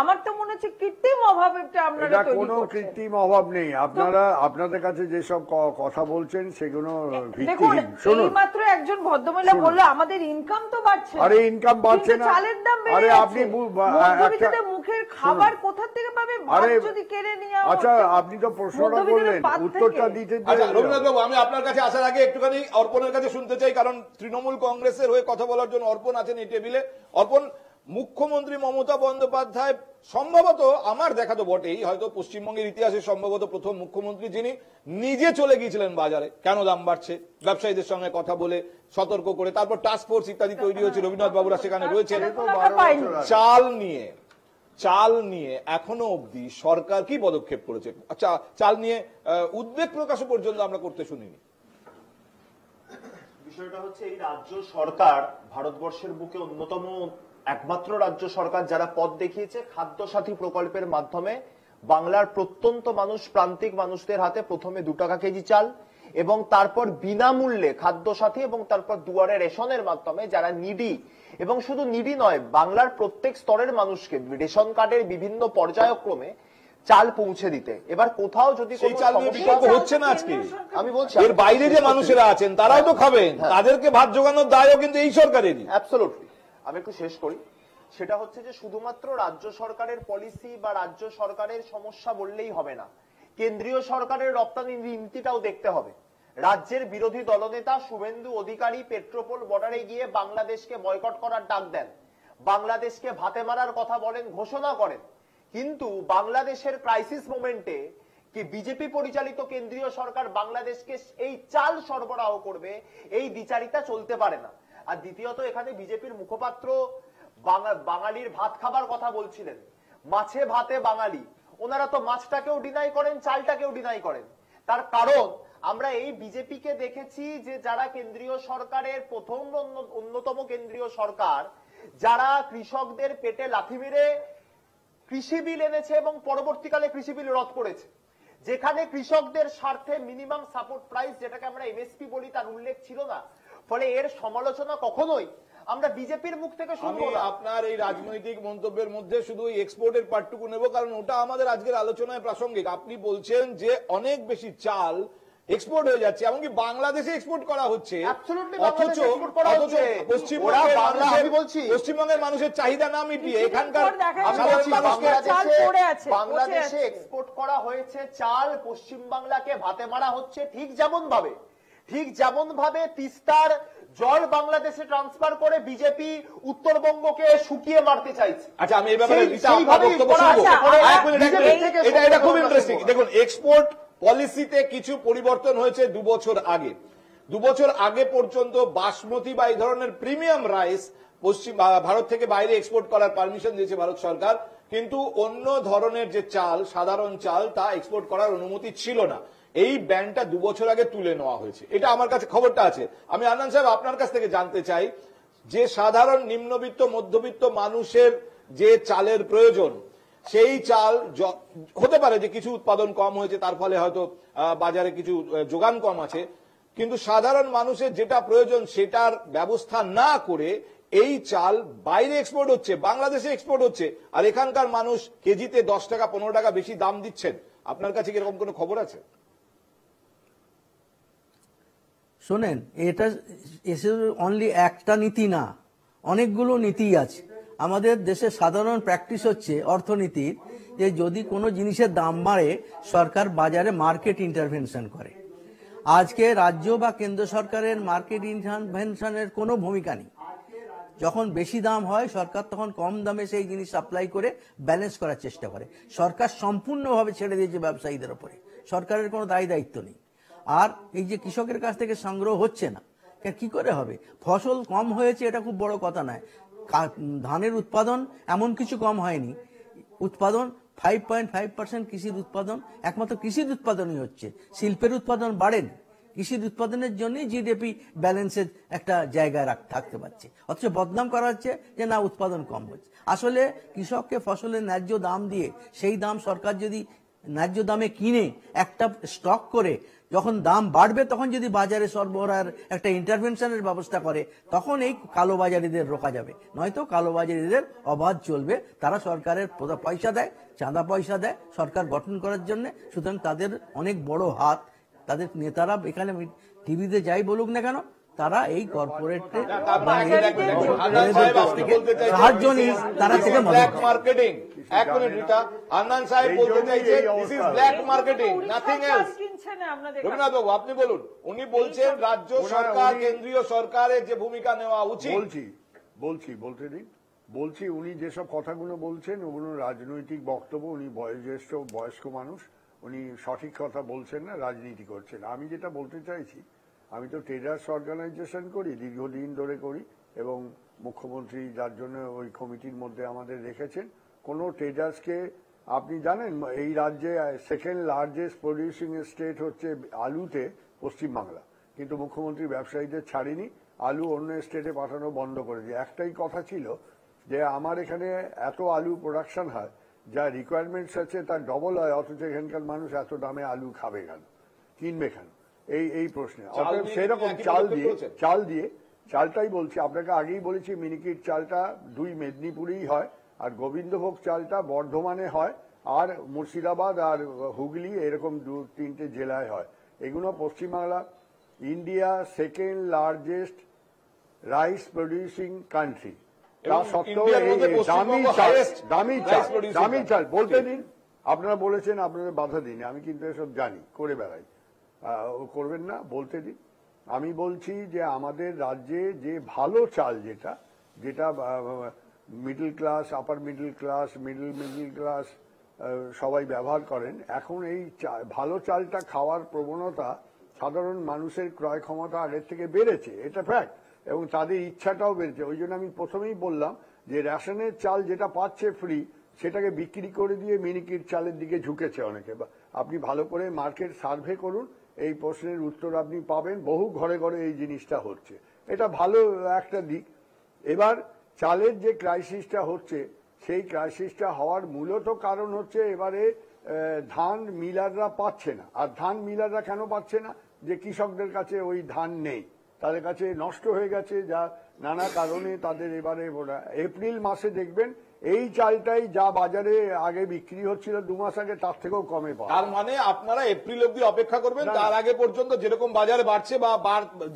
S13: আমার তো মনে হচ্ছে কৃত্রিম অভাব একটা আপনারা
S11: এটা
S13: তৈরি
S11: কোনো
S13: করছেন।
S11: কৃত্রিম অভাব নেই। আপনারা আপনাদের কাছে যেসব কথা বলছেন সেগুলো
S13: দেখুন,
S11: ভিত্তিহীন। শুনুন,
S13: এই মাত্র একজন ভদ্রমহিলা বললো আমাদের ইনকাম তো বাড়ছে না।
S11: আরে ইনকাম বাড়ছে
S13: কিন্তু
S11: না,
S13: চালের দাম বেড়ে
S11: আরে
S13: যাচ্ছে।
S11: আপনি
S13: মধ্যবিত্তদের মুখের খাবার কোথা থেকে পাবে? ভাত
S11: আরে
S13: যদি কেড়ে নিয়ে
S11: আচ্ছা, আপনি তো প্রশ্নটা বললেন, উত্তরটা দিতে
S1: আচ্ছা রবীন্দ্রনাথ বাবু, আমি আপনার কাছে আসার আগে একটুখানি অর্পণের কাছে শুনতে চাই, কারণ তৃণমূল কংগ্রেসের হয়ে কথা বলার জন্য অর্পণ আছেন এই টেবিলে। অর্পণ, মুখ্যমন্ত্রী মমতা বন্দ্যোপাধ্যায় সম্ভবত, আমার দেখা তো বটেই, হয়তো পশ্চিমবঙ্গের ইতিহাসে সম্ভবত প্রথম মুখ্যমন্ত্রী যিনি নিজে চলে গিয়েছিলেন বাজারে, কেন দাম বাড়ছে, ব্যবসায়ীদের সঙ্গে কথা বলে সতর্ক করে, তারপর টাস্ক ফোর্স ইত্যাদি তৈরি হয়েছে, রবীন্দ্রনাথ বাবুরা সেখানে রয়েছেন। চাল নিয়ে এখনো অবধি সরকার কি পদক্ষেপ করেছে? আচ্ছা, চাল নিয়ে উদ্বেগ প্রকাশও পর্যন্ত আমরা করতে শুনিনি।
S14: বিষয়টা হচ্ছে, এই রাজ্য সরকার ভারতবর্ষের বুকে অন্যতম একমাত্র রাজ্য সরকার যারা পথ দেখিয়েছে খাদ্য সাথী প্রকল্পের মাধ্যমে বাংলার প্রত্যন্ত মানুষ, প্রান্তিক মানুষদের হাতে প্রথমে 2 টাকা কেজি চাল এবং তারপর বিনামূল্যে খাদ্য সাথী এবং তারপর দুয়ারে রেশনের মাধ্যমে যারা নিডি, এবং শুধু নিডি নয়, বাংলার প্রত্যেক স্তরের মানুষকে রেশন কার্ডের বিভিন্ন পর্যায়ক্রমে চাল পৌঁছে দিতে। এবার কোথাও যদি
S1: সেই চাল নিয়ে বিতর্ক হচ্ছে না আজকে,
S14: আমি বলছি
S1: এর বাইরে যে মানুষেরা আছেন তারাও তো খাবেন, তাদেরকে ভাত জোগানোর দায়ও কিন্তু এই সরকারেরই।
S14: অ্যাবসলিউটলি। আমি একটু শেষ করি। সেটা হচ্ছে যে শুধুমাত্র রাজ্য সরকারের পলিসি বা রাজ্য সরকারের সমস্যা বললেই হবে না, কেন্দ্রীয় সরকারের রপ্তানি নীতিটাও দেখতে হবে। রাজ্যের বিরোধী দলনেতা শুভেন্দু অধিকারী পেট্রোপোল বর্ডারে গিয়ে বাংলাদেশকে বয়কট করার ডাক দেন, বাংলাদেশকে ভাতে মারার কথা বলেন, ঘোষণা করেন, কিন্তু বাংলাদেশের ক্রাইসিস মোমেন্টে কি বিজেপি পরিচালিত কেন্দ্রীয় সরকার বাংলাদেশকে এই চাল সরবরাহ করবে, এই দ্বিচারিতা চলতে পারে না। আর দ্বিতীয়ত, এখানে বিজেপির মুখপাত্র বাঙালির ভাত খাবার কথা বলছিলেন, মাছে ভাতে বাঙালি, ওনারা তো মাছটাকেও ডিনাই করেন, চালটাকেও ডিনাই করেন। তার কারণ আমরা এই বিজেপিকে দেখেছি যে যারা কেন্দ্রীয় সরকারের প্রথম অন্যতম কেন্দ্রীয় সরকার, যারা কৃষকদের পেটে লাথি মেরে কৃষি বিল এনেছে এবং পরবর্তীকালে কৃষি বিল রদ করেছে, যেখানে কৃষকদের স্বার্থে মিনিমাম সাপোর্ট প্রাইস, যেটাকে আমরা এমএসপি বলি, তার উল্লেখ ছিল না। ফলে এর সমালোচনা কখনোই আমরা বিজেপির মুখ থেকে শুনবো না।
S1: আপনার এই রাজনৈতিক মন্তব্যের মধ্যে শুধু এক্সপোর্টের পার্টটুকু নেব, কারণ ওটা আমাদের আজকের আলোচনায় প্রাসঙ্গিক। আপনি বলছেন যে অনেক বেশি চাল এক্সপোর্ট হয়ে যাচ্ছে, এমনকি বাংলাদেশে এক্সপোর্ট করা হচ্ছে, অথচ পশ্চিমবঙ্গের মানুষের চাহিদা না মিটিয়ে এখানকার
S14: বাংলাদেশে এক্সপোর্ট করা হয়েছে চাল, পশ্চিমবাংলাকে ভাতে মারা হচ্ছে। ঠিক যেমন ভাবে তিস্তার জল বাংলাদেশে ট্রান্সফার করে বিজেপি উত্তরবঙ্গকে শুকিয়ে মারতে চাইছে।
S1: আচ্ছা, আমি এই ব্যাপারে এটা খুব ইন্টারেস্টিং। দেখুন, এক্সপোর্ট পলিসিতে কিছু পরিবর্তন হয়েছে 2 বছর আগে। 2 বছর আগে পর্যন্ত বাসমতি বা এই ধরনের প্রিমিয়াম রাইস ভারত থেকে বাইরে এক্সপোর্ট করার পারমিশন দিয়েছে ভারত সরকার, কিন্তু অন্য ধরনের যে চাল, সাধারণ চাল, তা এক্সপোর্ট করার অনুমতি ছিল না। এই ব্যানটা 2 বছর আগে তুলে নেওয়া হয়েছে, এটা আমার কাছে খবরটা আছে। আমি আনন্দ সাহেব আপনার কাছ থেকে জানতে চাই যে সাধারণ নিম্নবিত্ত মধ্যবিত্ত মানুষের যে চালের প্রয়োজন, সেই চাল হতে পারে যে কিছু উৎপাদন কম হয়েছে, তার ফলে হয়তো বাজারে কিছু যোগান কম আছে, কিন্তু সাধারণ মানুষের যেটা প্রয়োজন সেটার ব্যবস্থা না করে এই চাল বাইরে এক্সপোর্ট হচ্ছে, বাংলাদেশে এক্সপোর্ট হচ্ছে, আর এখানকার মানুষ কেজিতে 10 টাকা 15 টাকা বেশি দাম দিচ্ছেন। আপনার কাছে কি এরকম কোনো খবর আছে?
S10: শোনেন, এটা অনলি একটা নীতি না, অনেকগুলো নীতি আছে। আমাদের দেশে সাধারণ প্র্যাকটিস হচ্ছে অর্থনীতির, যে যদি কোনো জিনিসের দাম বাড়ে সরকার বাজারে মার্কেট ইন্টারভেনশন করে। আজকে রাজ্য বা কেন্দ্র সরকারের মার্কেট ইন্টারভেনশনের কোনো ভূমিকা নেই। যখন বেশি দাম হয় সরকার তখন কম দামে সেই জিনিস সাপ্লাই করে ব্যালেন্স করার চেষ্টা করে। সরকার সম্পূর্ণভাবে ছেড়ে দিয়েছে ব্যবসায়ীদের উপরে, সরকারের কোনো দায়িত্ব নেই। আর এই যে কৃষকের কাছ থেকে সংগ্রহ হচ্ছে না, কি করে হবে? ফসল কম হয়েছে এটা খুব বড় কথা নয়, ধানের উৎপাদন এমন কিছু কম হয়নি। উৎপাদন 5.5% কৃষির উৎপাদন, একমাত্র কৃষির উৎপাদনই হচ্ছে, শিল্পের উৎপাদন বাড়েনি। কৃষির উৎপাদনের জন্যই জিডিপি ব্যালেন্সের একটা জায়গায় থাকতে পারছে, অথচ বদনাম করা হচ্ছে যে না উৎপাদন কম হচ্ছে। আসলে কৃষককে ফসলের ন্যায্য দাম দিয়ে সেই দাম সরকার যদি ন্যায্য দামে কিনে একটা স্টক করে, যখন দাম বাড়বে তখন যদি বাজারে সরবরাহের একটা ইন্টারভেনশনের ব্যবস্থা করে, তখন এই কালোবাজারিদের রোকা যাবে। নয়তো কালোবাজারিদের অবাধ চলবে। তারা সরকারের পয়সা দেয়, চাঁদা পয়সা দেয় সরকার গঠন করার জন্য। সুতরাং তাদের অনেক বড় হাত। তাদের নেতারা এখানে টিভিতে যাই বলুক না কেন, তারা এই কর্পোরেটে সাহায্য নিয়ে তারা থেকে
S1: মার্কেটিং। এক মিনিট রিতা, আন্নান সাহেব বলতে চাইছে this is black marketing, nothing else. Rabindranath বাবু আপনি বলুন। উনি বলছেন রাজ্য সরকার কেন্দ্রীয় সরকারের যে ভূমিকা নেওয়া উচিত।
S11: বলতে দিন। বলছি উনি যেসব কথাগুলো বলছেন ওগুলো রাজনৈতিক বক্তব্য। উনি বয়োজ্যেষ্ঠ বয়স্ক মানুষ, উনি সঠিক কথা বলছেন না, রাজনীতি করছেন। আমি যেটা বলতে চাইছি, আমি তো ট্রেডার্স অর্গানাইজেশন করি, দীর্ঘদিন ধরে করি, এবং মুখ্যমন্ত্রী যার জন্য ওই কমিটির মধ্যে আমাদের রেখেছেন। কোনো ট্রেডার্সকে আপনি জানেন এই রাজ্যে সেকেন্ড লার্জেস্ট প্রডিউসিং স্টেট হচ্ছে আলুতে পশ্চিমবাংলা, কিন্তু মুখ্যমন্ত্রী ব্যবসায়ীদের ছাড়েনি, আলু অন্য স্টেটে পাঠানো বন্ধ করে দিয়ে। একটাই কথা ছিল যে আমার এখানে এত আলু প্রোডাকশন হয়, যা রিকোয়ারমেন্টস আছে তার ডবল হয়, অথচ এখানকার মানুষ এত দামে আলু খাবে কেন, কিনবে কেন, এই প্রশ্নে। সেরকম চালটাই বলছি আপনাকে, আগেই বলেছি মিনিকিট চালটা 2 মেদিনীপুরেই হয়, আর গোবিন্দভোগ চালটা বর্ধমানে হয়, আর মুর্শিদাবাদ আর হুগলি এরকম 2-3টে জেলায় হয়। এগুলো Paschimbangla India second largest rice producing country. তা সত্ত্বেও দামি চাল বলতে দিন। আপনারা বলেছেন, আপনাদের বাধা দিন, আমি কিন্তু এসব জানি, করে বেড়াই, করবেন না, বলতে দিন। আমি বলছি যে আমাদের রাজ্যে যে ভালো চাল, যেটা মিডল ক্লাস, আপার মিডল ক্লাস, মিডল ক্লাস সবাই ব্যবহার করেন, এখন এই ভালো চালটা খাওয়ার প্রবণতা সাধারণ মানুষের ক্রয় ক্ষমতা আগের থেকে বেড়েছে, এটা ফ্যাক্ট, এবং তাদের ইচ্ছাটাও বেড়েছে। ওই জন্য আমি প্রথমেই বললাম যে রেশনের চাল যেটা পাচ্ছে ফ্রি, সেটাকে বিক্রি করে দিয়ে মিনিকিট চালের দিকে ঝুঁকেছে অনেকে। আপনি ভালো করে মার্কেট সার্ভে করুন, এই প্রশ্নের উত্তর আপনি পাবেন। বহু ঘরে ঘরে এই জিনিসটা হচ্ছে, এটা ভালো একটা দিক। এবার চালের যে ক্রাইসিসটা হচ্ছে, সেই ক্রাইসিসটা হওয়ার মূলত কারণ হচ্ছে এবারে ধান মিলাররা পাচ্ছে না। আর ধান মিলাররা কেন পাচ্ছে না? যে কৃষকদের কাছে ওই ধান নেই, তাদের কাছে নষ্ট হয়ে গেছে, যা নানা কারণে তাদের এবারে এপ্রিল মাসে দেখবেন এই চালটাই যা বাজারে আগে বিক্রি হচ্ছিল 2 মাস আগে, তার থেকেও কমে পাওয়া।
S1: তার মানে আপনারা এপ্রিল অবধি অপেক্ষা করবেন, তার আগে পর্যন্ত যেরকম বাজারে বাড়ছে বা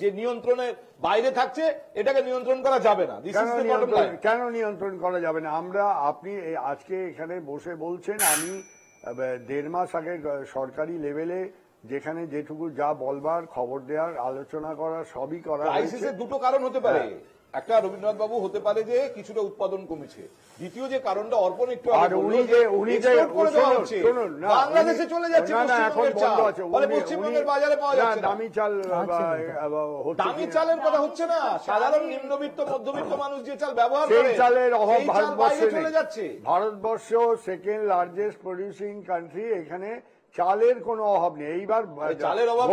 S1: যে নিয়ন্ত্রণের বাইরে থাকছে, এটাকে নিয়ন্ত্রণ করা যাবে না।
S11: কেন নিয়ন্ত্রণ করা যাবে না? আপনি আজকে এখানে বসে বলছেন, আমি 1.5 মাস আগে সরকারি লেভেলে যেখানে যেটুকু যা বলবার, খবর দেওয়ার, আলোচনা করার, সবই করা।
S1: ক্রাইসিসের দুটো কারণ হতে পারে। একটা রবীন্দ্রনাথ বাবু হতে পারে যে কিছুটা উৎপাদন কমেছে, দ্বিতীয় যে কারণটা অর্পণ একটু বাংলাদেশে চলে যাচ্ছে, পশ্চিমবঙ্গের বাজারে পাওয়া যাচ্ছে
S11: দামি চাল।
S1: দামি চালের কথা হচ্ছে না, সাধারণ নিম্নবিত্ত মধ্যবিত্ত মানুষ যে চাল ব্যবহার করে,
S11: সেই চালের অভাব ভারতবর্ষে
S1: চলে যাচ্ছে।
S11: Bharatvarsha second largest producing country, এখানে চালের কোনো অভাব নেই। এইবার
S1: চালের অভাব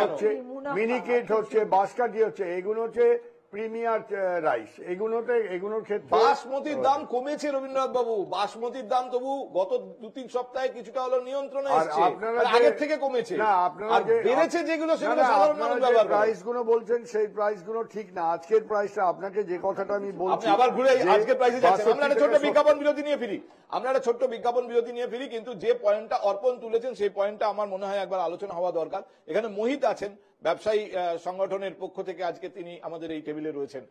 S11: হচ্ছে, মিনিকেট হচ্ছে, বাঁশকাঠি হচ্ছে, এগুলো হচ্ছে প্রিমিয়ার রাইস। এগুলোর ক্ষেত্রে
S1: বাসমতির দাম কমেছে রবীন্দ্রনাথ বাবু, বাসমতির দাম তবু গত 2-3 সপ্তাহে কিছুটা হলো নিয়ন্ত্রণে এসেছে, আগের থেকে কমেছে।
S11: না, আপনারা
S1: বেড়েছে যেগুলো, সেগুলো সাধারণ মানুষ ব্যবহার করে।
S11: প্রাইস গুলো বলছেন, সেই প্রাইস গুলো ঠিক না। আজকের প্রাইসটা, আপনাকে যে কথাটা আমি বলছি,
S1: আপনি আবার ঘুরে আজকের প্রাইসে যাচ্ছেন। আমরা একটা ছোট্ট বিজ্ঞাপন বিরতি নিয়ে ফিরি, কিন্তু যে পয়েন্টটা অর্পণ তুলেছেন সেই পয়েন্টটা আমার মনে হয় একবার আলোচনা হওয়া দরকার। এখানে মোহিত আছেন, ব্যবসায়ী সংগঠনের পক্ষ থেকে আজকে তিনি আমাদের এই টেবিলে রয়েছেন।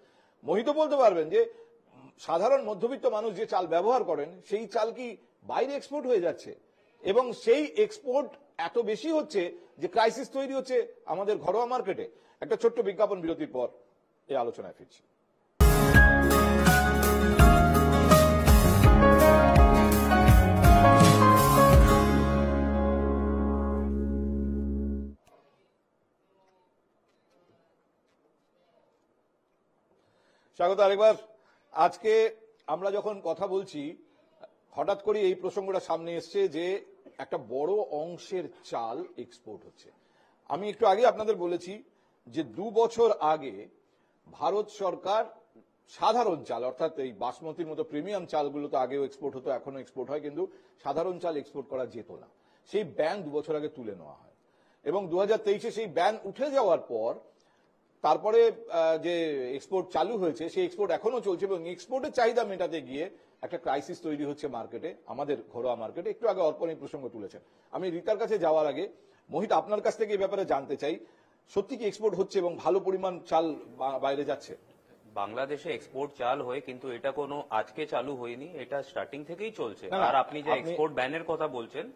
S1: মোহিত বলতে পারবেন যে সাধারণ মধ্যবিত্ত মানুষ যে চাল ব্যবহার করেন, সেই চাল কি বাইরে এক্সপোর্ট হয়ে যাচ্ছে, এবং সেই এক্সপোর্ট এত বেশি হচ্ছে যে ক্রাইসিস তৈরি হচ্ছে আমাদের ঘরোয়া মার্কেটে? একটা ছোট্ট বিজ্ঞাপন বিরতির পর এই আলোচনায় ফিরছি। স্বাগত আরেকবার। আজকে আমরা যখন কথা বলছি হঠাৎ করে এই প্রসঙ্গটা সামনে এসছে যে একটা বড় অংশের চাল এক্সপোর্ট হচ্ছে। আমি একটু আগে আপনাদের বলেছি যে 2 বছর আগে ভারত সরকার সাধারণ চাল অর্থাৎ এই বাসমতির মতো প্রিমিয়াম চালগুলো তো আগেও এক্সপোর্ট হতো, এখনো এক্সপোর্ট হয়, কিন্তু সাধারণ চাল এক্সপোর্ট করা যেত না। সেই ব্যান 2 বছর আগে তুলে নেওয়া হয় এবং 2023-এ সেই ব্যান উঠে যাওয়ার পর তারপরে যে এক্সপোর্ট চালু হয়েছে সেই এক্সপোর্ট এখনো চলছে এবং এক্সপোর্টের চাহিদা মেটাতে গিয়ে একটা ক্রাইসিস তৈরি হচ্ছে মার্কেটে, আমাদের ঘরোয়া মার্কেটে। একটু আগে অর্পণ এই প্রসঙ্গ তুলেছেন। আমি রিতার কাছে যাওয়ার আগে মোহিত আপনার কাছ থেকে এই ব্যাপারে জানতে চাই, সত্যি কি এক্সপোর্ট হচ্ছে এবং ভালো পরিমাণ চাল বাইরে যাচ্ছে?
S12: বাংলাদেশে এক্সপোর্ট চাল হয়, কিন্তু এটা কোনো আজকে চালু হয়নি, এটা স্টার্টিং থেকেই চলছে। আর আপনি যে এক্সপোর্ট ব্যানের কথা বলছেন,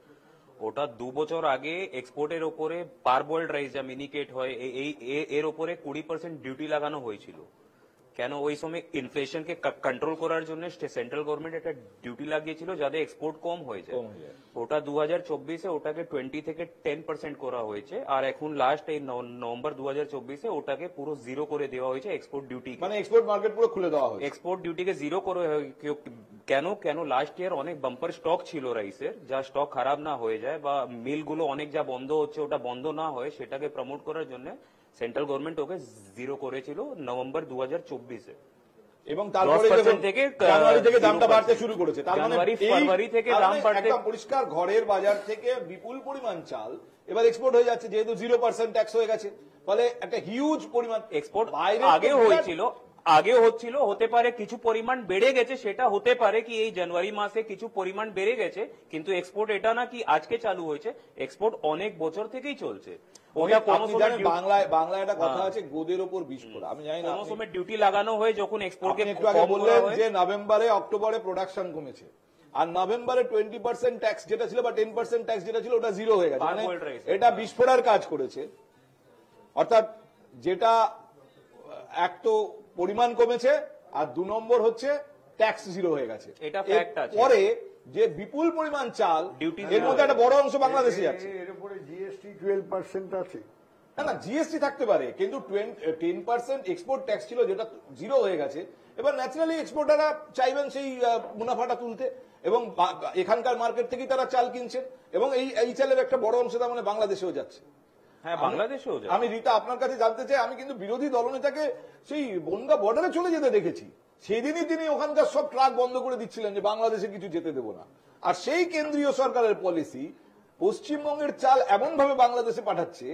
S12: ওটা 2 বছর আগে এক্সপোর্টের ওপরে পারবয়েলড রাইস যা মিনিকেট হয় এর ওপরে 20% ডিউটি লাগানো হয়েছিল। কেন? ওই সময় ইনফ্লেশনকে কন্ট্রোল করার জন্য সেন্ট্রাল গভর্নমেন্ট একটা ডিউটি লাগিয়েছিল যাতে এক্সপোর্ট কম হয়ে যায়। ওটা 2024-এ ওটাকে 20 থেকে 10% করা হয়েছে, আর এখন লাস্ট এই নভেম্বর 2024-এ ওটাকে পুরো 0 করে দেওয়া হয়েছে এক্সপোর্ট ডিউটি।
S1: মানে এক্সপোর্ট মার্কেট পুরো খুলে দেওয়া হয়েছে,
S12: এক্সপোর্ট ডিউটিকে 0 করে। কেন? লাস্ট ইয়ার অনেক বাম্পার স্টক ছিল রাইসের, যা স্টক খারাপ না হয়ে যায় বা মিলগুলো অনেক যা বন্ধ হচ্ছে ওটা বন্ধ না হয়, সেটাকে প্রমোট করার জন্য সেন্ট্রাল গভর্নমেন্ট ওকে 0 করেছিল নভেম্বর 2024-এ
S1: এবং তারপরে জানুয়ারি থেকে দামটা বাড়তে শুরু করেছে। তার মানে
S12: ফেব্রুয়ারি থেকে দাম বাড়তে
S1: পরিষ্কার ঘরের বাজার থেকে বিপুল পরিমাণ চাল এবার এক্সপোর্ট হয়ে যাচ্ছে, যেহেতু 0% ট্যাক্স হয়ে গেছে, ফলে একটা হিউজ পরিমাণ
S12: এক্সপোর্ট আগেও হচ্ছিল, হতে পারে কিছু পরিমাণ বেড়ে গেছে, সেটা হতে পারে কি এই জানুয়ারি মাসে কিছু পরিমাণ বেড়ে গেছে, কিন্তু এক্সপোর্ট এটা না কি আজকে চালু হয়েছে, এক্সপোর্ট অনেক বছর থেকেই চলছে।
S1: বাংলায় একটা কথা আছে, গোদের ওপর বিষ ফোঁড়া। আমি জানি না,
S12: কোনো সময় ডিউটি লাগানো হয় যখন এক্সপোর্টকে
S1: একটু আগে বললেন যে নভেম্বরে অক্টোবরে প্রোডাকশন কমেছে, আর নভেম্বরে 20% ট্যাক্স যেটা ছিল বা 10% ট্যাক্স যেটা ছিল ওটা 0 হয়ে গেছে। মানে এটা বিষ ফোঁড়ার কাজ করেছে। অর্থাৎ যেটা এক তো পরিমাণ কমেছে, আর 2 নম্বর হচ্ছে ট্যাক্স 0 হয়ে গেছে।
S12: এটা ফ্যাক্ট আছে।
S1: পরে যে বিপুল পরিমাণ চাল এর মধ্যে একটা বড় অংশ বাংলাদেশে যাচ্ছে।
S11: এর উপরে জিএসটি 12% আছে।
S1: না, জিএসটি থাকতে পারে, কিন্তু 10% এক্সপোর্ট ট্যাক্স ছিল যেটা 0 হয়ে গেছে। এবার ন্যাচারালি এক্সপোর্টাররা চাইবেন সেই মুনাফাটা তুলতে এবং এখানকার মার্কেট থেকেই তারা চাল কিনছেন এবং এই চালের একটা বড় অংশ তার মানে বাংলাদেশেও যাচ্ছে।
S12: হ্যাঁ, বাংলাদেশেও যাচ্ছে।
S1: আমি রিতা আপনার কাছে জানতে চাই, আমি কিন্তু বিরোধী দলনেতাকে সেই বনগা বর্ডারে চলে যেতে দেখেছি, সেদিনই তিনি ওখানকার সব ট্রাক বন্ধ করে দিচ্ছিলেন যে বাংলাদেশে কিছু যেতে দেব না। আর সেই কেন্দ্রীয় সরকারের পলিসি পশ্চিমবঙ্গের চাল এমন ভাবে বাংলাদেশে পাঠাচ্ছে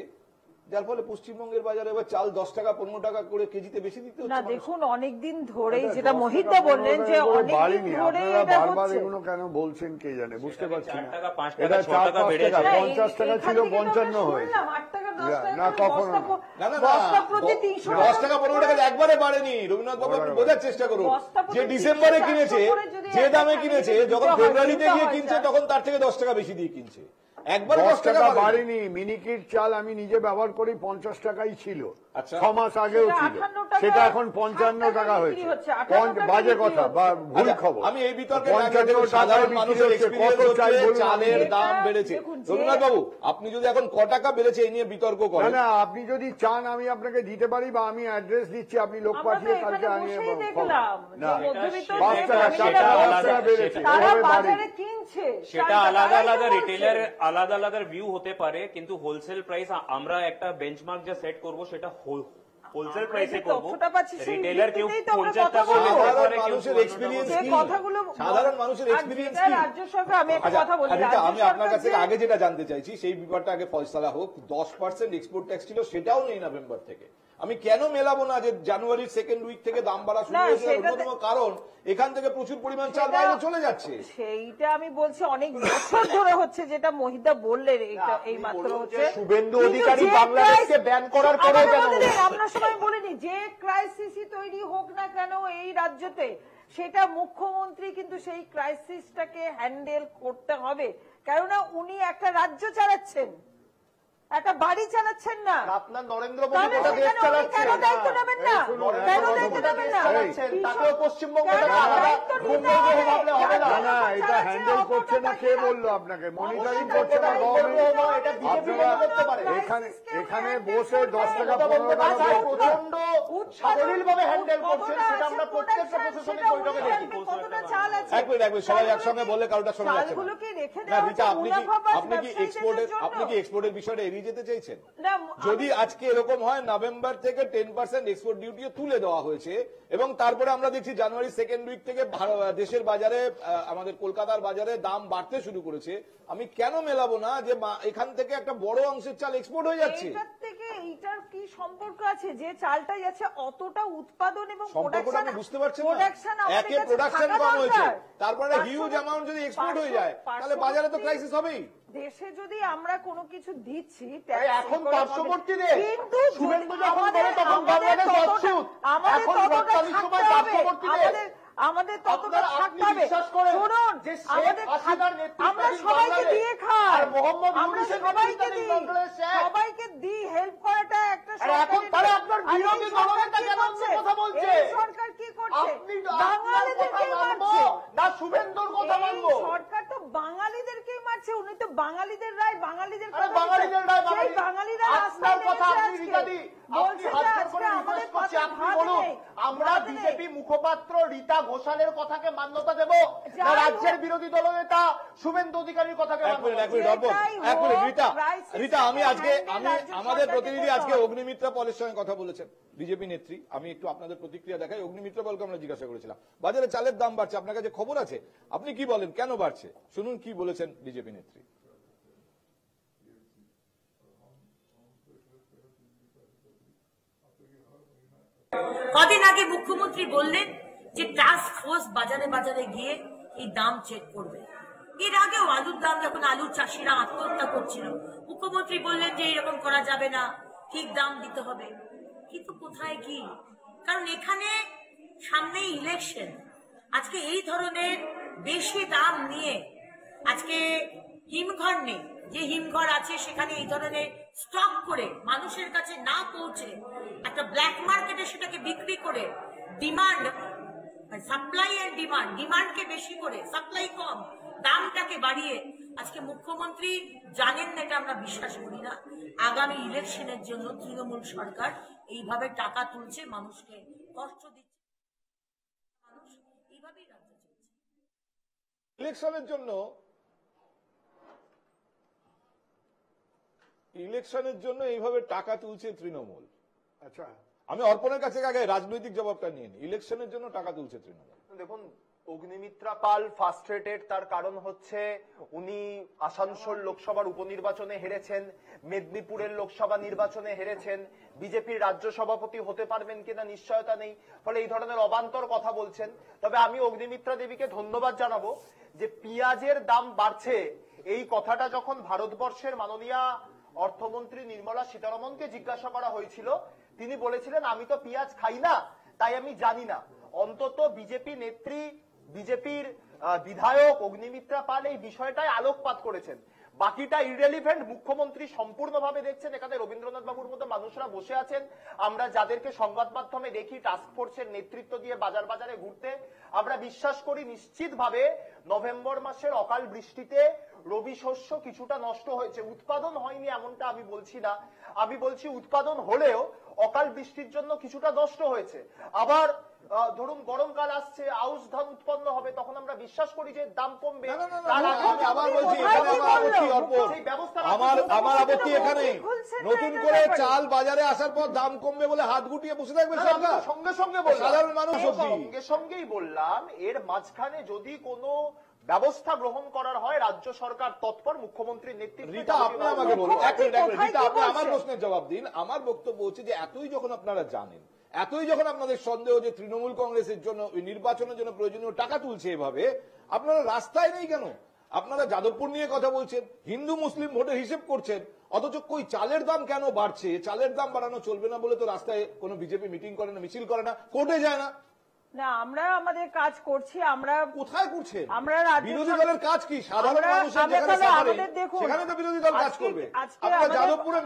S1: যার ফলে পশ্চিমবঙ্গের বাজারে এবার চাল 10 টাকা 15 টাকা করে কেজিতে বেশি দিতে হচ্ছে।
S13: না দেখুন, অনেকদিন ধরে যেটা মোহিতদা বললেন যে অনেকদিন ধরে এটা
S11: বারবার
S13: হচ্ছে,
S11: এগুলো কেন বলছেন কে জানে, বুঝতে পারছি না।
S12: এটা 4 টাকা বেড়ে যায়,
S11: 50 টাকা ছিল 55 হয়েছে।
S13: 8 টাকা 10 টাকা
S11: না কখনো
S1: না,
S13: বস্তা প্রতি 300
S1: 10 টাকা 15 টাকা একবারে বাড়েনি। রবীন্দ্রনাথ বাবু আপনি বোঝার চেষ্টা করুন, যে ডিসেম্বরে কিনেছে যে দামে কিনেছে, যখন ফেব্রুয়ারিতে গিয়ে কিনছে তখন তার থেকে 10 টাকা বেশি দিয়ে কিনছে। একবার 10 টাকা
S11: বাড়েনি। মিনিকিট চাল আমি নিজে ব্যবহার করি, 50 টাকাই ছিল, 6 মাস আগেও ছিল, সেটা এখন 55 টাকা হয়েছে। বাজে কথা বা ভুল খবর।
S1: আমি এই বিতর্কে সাধারণ মানুষের এক্সপেরিয়েন্স হচ্ছে চালের দাম বেড়েছে। রবীন্দ্রনাথ বাবু, আপনি যদি এখন ক টাকা বেড়েছে এই নিয়ে বিতর্ক করেন,
S11: না আপনি যদি চান আমি আপনাকে দিতে পারি বা আমি অ্যাড্রেস দিচ্ছি, আপনি লোক পাঠিয়ে কালকে আনিয়ে
S12: সেটা আলাদা আলাদা রিটেলার আলাদা আলাদা ভিউ হতে পারে, কিন্তু হোলসেল প্রাইস আমরা একটা বেঞ্চমার্ক যা সেট করব সেটা হোলসেল প্রাইসে করব। রিটেলার কেউ 50 টাকা
S1: মানুষের এক্সপেরিয়েন্স কি, সাধারণ মানুষের এক্সপেরিয়েন্স কি।
S13: রাজ্য সরকার, আমি একটা কথা বলি,
S1: আমি আপনার কাছে আগে যেটা জানতে চাইছি সেই ব্যাপারটা আগে ফয়সালা হোক। 10% এক্সপোর্ট ট্যাক্স ছিল, সেটাও নেই নভেম্বর থেকে। আমি কেন মেলাবো না যে জানুয়ারির সেকেন্ড উইক থেকে দাম বাড়া শুরু হয়েছে? অন্যতম কারণ এখান থেকে প্রচুর পরিমাণ চাল বাইরে চলে যাচ্ছে।
S13: সেইটা আমি বলছি অনেক বছর ধরে হচ্ছে, যেটা মোহিতা বললেন এই মাত্র হচ্ছে।
S14: শুভেন্দু অধিকারী বাংলাদেশকে ব্যান করার পরে কেন
S13: আপনার সময় বলিনি যে ক্রাইসিসই তৈরি হোক না কেন এই রাজ্যতে, সেটা মুখ্যমন্ত্রী কিন্তু সেই ক্রাইসিসটাকে হ্যান্ডেল করতে হবে, কেননা উনি একটা রাজ্য চালাচ্ছেন। একটা বাড়ি চালাচ্ছেন না,
S14: আপনার নরেন্দ্র মোদী গোটা দেশ চালাচ্ছেন,
S13: কেন দায়িত্ব নেবেন না? কেন দায়িত্ব নেবেন না?
S14: তাতেও পশ্চিমবঙ্গ
S11: না, এটা হ্যান্ডেল করছে না কে বললো আপনাকে? মনিটরিং করছে না গভর্নমেন্ট? এখানে বসে 10 টাকা 15 টাকা
S14: প্রচন্ড সাবলীল ভাবে হ্যান্ডেল করছেন, সেটা আমরা প্রত্যেকটা প্রশাসনিক বৈঠকে দেখি।
S13: কতটা চাল আছে
S1: এক মিনিট সবাই একসঙ্গে বলে কারোটা শোনা যাচ্ছে না।
S13: চালগুলোকে রেখে
S1: না
S13: দেওয়া
S1: রিতা,
S13: হচ্ছে
S1: আপনি কি এক্সপোর্টের বিষয়টা এড়িয়ে যেতে চাইছেন?
S13: না,
S1: যদি আজকে এরকম হয় নভেম্বর থেকে 10% এক্সপোর্ট ডিউটিও তুলে দেওয়া হয়েছে এবং তারপরে আমরা দেখছি জানুয়ারি সেকেন্ড উইক থেকে দেশের বাজারে আমাদের কলকাতার বাজারে দাম বাড়তে শুরু করেছে, আমি কেন মেলাবো না যে এখান থেকে একটা বড় অংশের চাল এক্সপোর্ট হয়ে যাচ্ছে?
S13: এটার থেকে এইটার কি সম্পর্ক আছে? যে চালটা যাচ্ছে অতটা উৎপাদন এবং
S1: সম্পর্কটা আমি বুঝতে পারছি না।
S13: প্রোডাকশন
S1: একে প্রোডাকশন কম হয়েছে, তারপরে হিউজ অ্যামাউন্ট যদি এক্সপোর্ট হয়ে যায় তাহলে বাজারে তো ক্রাইসিস হবেই।
S13: দেশে যদি আমরা কোনো কিছু দিচ্ছি
S14: এখন পার্শ্ববর্তী দেশ,
S13: কিন্তু
S14: শুভেন্দু যখন বলে তখন বাংলাদেশ অচ্ছুত, এখন রপ্তানির সময় পার্শ্ববর্তী দেশ।
S13: আমাদের ততটা থাকতে হবে। শুনুন, আমরা সবাইকে দিয়ে খাই, আমরা সবাইকে দিই, সবাইকে দিই, হেল্প করাটা একটা সরকার কি করছে? বাঙালিদেরকেই মারছে
S14: না, শুভেন্দুর কথা মানবো।
S13: সরকার তো বাঙালিদেরকেই মারছে, উনি তো বাঙালিদের রায়, বাঙালিদের বাঙালিরা
S14: আপনার কথা আপনি রিতাদি, আপনি হাত করে রিকোয়েস্ট করছি, আপনি বলুন আমরা বিজেপি মুখপাত্র রীতা ঘোষালের কথাকে মান্যতা দেব না রাজ্যের বিরোধী দলনেতা শুভেন্দু অধিকারীর কথাকে?
S1: রীতা, আমি আমাদের প্রতিনিধি আজকে অগ্নিমিত্রা পলের সঙ্গে কথা বলেছেন, বিজেপি নেত্রী। আমি একটু আপনাদের প্রতিক্রিয়া দেখাই। অগ্নিমিত্রা পলকে আমরা জিজ্ঞাসা করেছিলাম বাজারে চালের দাম বাড়ছে, আপনার কাছে খবর আছে, আপনি কি বলেন, কেন বাড়ছে? শুনুন কি বলেছেন বিজেপি নেত্রী।
S15: কদিন আগে মুখ্যমন্ত্রী বললেন যে টাস্ক ফোর্স বাজারে বাজারে গিয়ে এই দাম চেক করবে। এর আগেও আলুর দাম যখন আলুর চাষিরা আত্মহত্যা করছিল, মুখ্যমন্ত্রী বললেন যে এরকম করা যাবে না, ঠিক দাম দিতে হবে। কিন্তু কোথায় কি? কারণ এখানে সামনে ইলেকশন, আজকে এই ধরনের বেশি দাম নিয়ে আজকে হিমঘর নেই, যে হিমঘর আছে সেখানে এই ধরনের স্টক করে মানুষের কাছে না পৌঁছে একটা ব্ল্যাক মার্কেটে সেটাকে বিক্রি করে ডিমান্ড, সাপ্লাই এন্ড ডিমান্ডকে বেশি করে সাপ্লাই কম, দামটাকে বাড়িয়ে আজকে মুখ্যমন্ত্রী জানেন না, এটা আমরা বিশ্বাস করি না, আগামী ইলেকশনের জন্য তৃণমূল সরকার এইভাবে টাকা তুলছে, মানুষকে কষ্ট দিচ্ছে, মানুষ এইভাবেই রাজ্য চলছে।
S1: ইলেকশনের জন্য এইভাবে টাকা তুলছে তৃণমূল।
S11: আচ্ছা,
S1: আমি অর্পণের কাছে আগে রাজনৈতিক জবাবটা নিয়ে নিই। ইলেকশনের জন্য টাকা তুলছে তৃণমূল।
S14: দেখুন, অগ্নিমিত্রা পাল ফার্স্ট্রেটেড, তার কারণ হচ্ছে উনি আসানসোল লোকসভার উপনির্বাচনে হেরেছেন, মেদিনীপুরের লোকসভা নির্বাচনে হেরেছেন, বিজেপির রাজ্য সভাপতি হতে পারবেন কিনা নিশ্চয়তা নেই, ফলে এই ধরনের অবান্তর কথা বলছেন। তবে আমি অগ্নিমিত্রা দেবীকে ধন্যবাদ জানাবো যে পেঁয়াজের দাম বাড়ছে এই কথাটা যখন ভারতবর্ষের মাননীয় অর্থমন্ত্রী নির্মলা সীতারমণকে জিজ্ঞাসা করা হয়েছিল, তিনি বলেছিলেন আমি তো পেঁয়াজ খাই না, তাই আমি জানি না। অন্তত বিজেপি নেত্রী, বিজেপির বিধায়ক অগ্নিমিত্রা পাল এই বিষয়টায় আলোকপাত করেছেন। বাকিটা ইররেলিভেন্ট, মুখ্যমন্ত্রী সম্পূর্ণভাবে দেখছেন। এখানে রবীন্দ্রনাথ বাবুর মতো মানুষরা বসে আছেন, আমরা যাদেরকে সংবাদ মাধ্যমে দেখি টাস্ক ফোর্সের নেতৃত্ব দিয়ে বাজার বাজারে ঘুরতে, আমরা বিশ্বাস করি নিশ্চিতভাবে নভেম্বর মাসের অকাল বৃষ্টিতে রবি শস্য কিছুটা নষ্ট হয়েছে। উৎপাদন হয়নি এমনটা আমি বলছি না, আমি বলছি উৎপাদন হলেও অকাল বৃষ্টির জন্য কিছুটা নষ্ট হয়েছে। আবার ধরুন গরমকাল আসছে, আউশ ধান উৎপন্ন হবে, তখন আমরা বিশ্বাস করি যে দাম কমবে।
S1: আমার আপত্তি এখানে, নতুন করে চাল বাজারে আসার পর দাম কমবে বলে হাত গুটিয়ে বসে থাকবে সরকার?
S14: সঙ্গে সঙ্গে বললাম,
S1: সাধারণ মানুষ
S14: সঙ্গে সঙ্গেই বললাম, এর মাঝখানে যদি কোনো ব্যবস্থা গ্রহণ করার হয় রাজ্য সরকার তৎপর, মুখ্যমন্ত্রীর নেতৃত্বে।
S1: রীতা, আপনি আমাকে বলুন, রীতা আপনি আমার প্রশ্নের জবাব দিন। আমার বক্তব্য হচ্ছে যে এতই যখন আপনারা জানেন, এতই যখন আপনাদের সন্দেহ যে তৃণমূল কংগ্রেসের জন্য নির্বাচনের জন্য প্রয়োজনীয় টাকা তুলছে এভাবে, আপনারা রাস্তায় নেই কেন? আপনারা যাদবপুর নিয়ে কথা বলছেন, হিন্দু মুসলিম ভোটের হিসেব করছেন, অথচ কই চালের দাম কেন বাড়ছে? চালের দাম বাড়ানো চলবে না বলে তো রাস্তায় কোনো বিজেপি মিটিং করে না, মিছিল করে না, কোর্টে যায় না।
S13: না আমরা আমাদের কাজ করছি, আমরা
S1: কোথায় করছে?
S13: আমরা
S1: বিরোধী দলের কাজ কি? সাধারণ মানুষের যেখানে সাফারিং, সেখানে তো বিরোধী দল কাজ করবে। আপনারা যাদবপুরে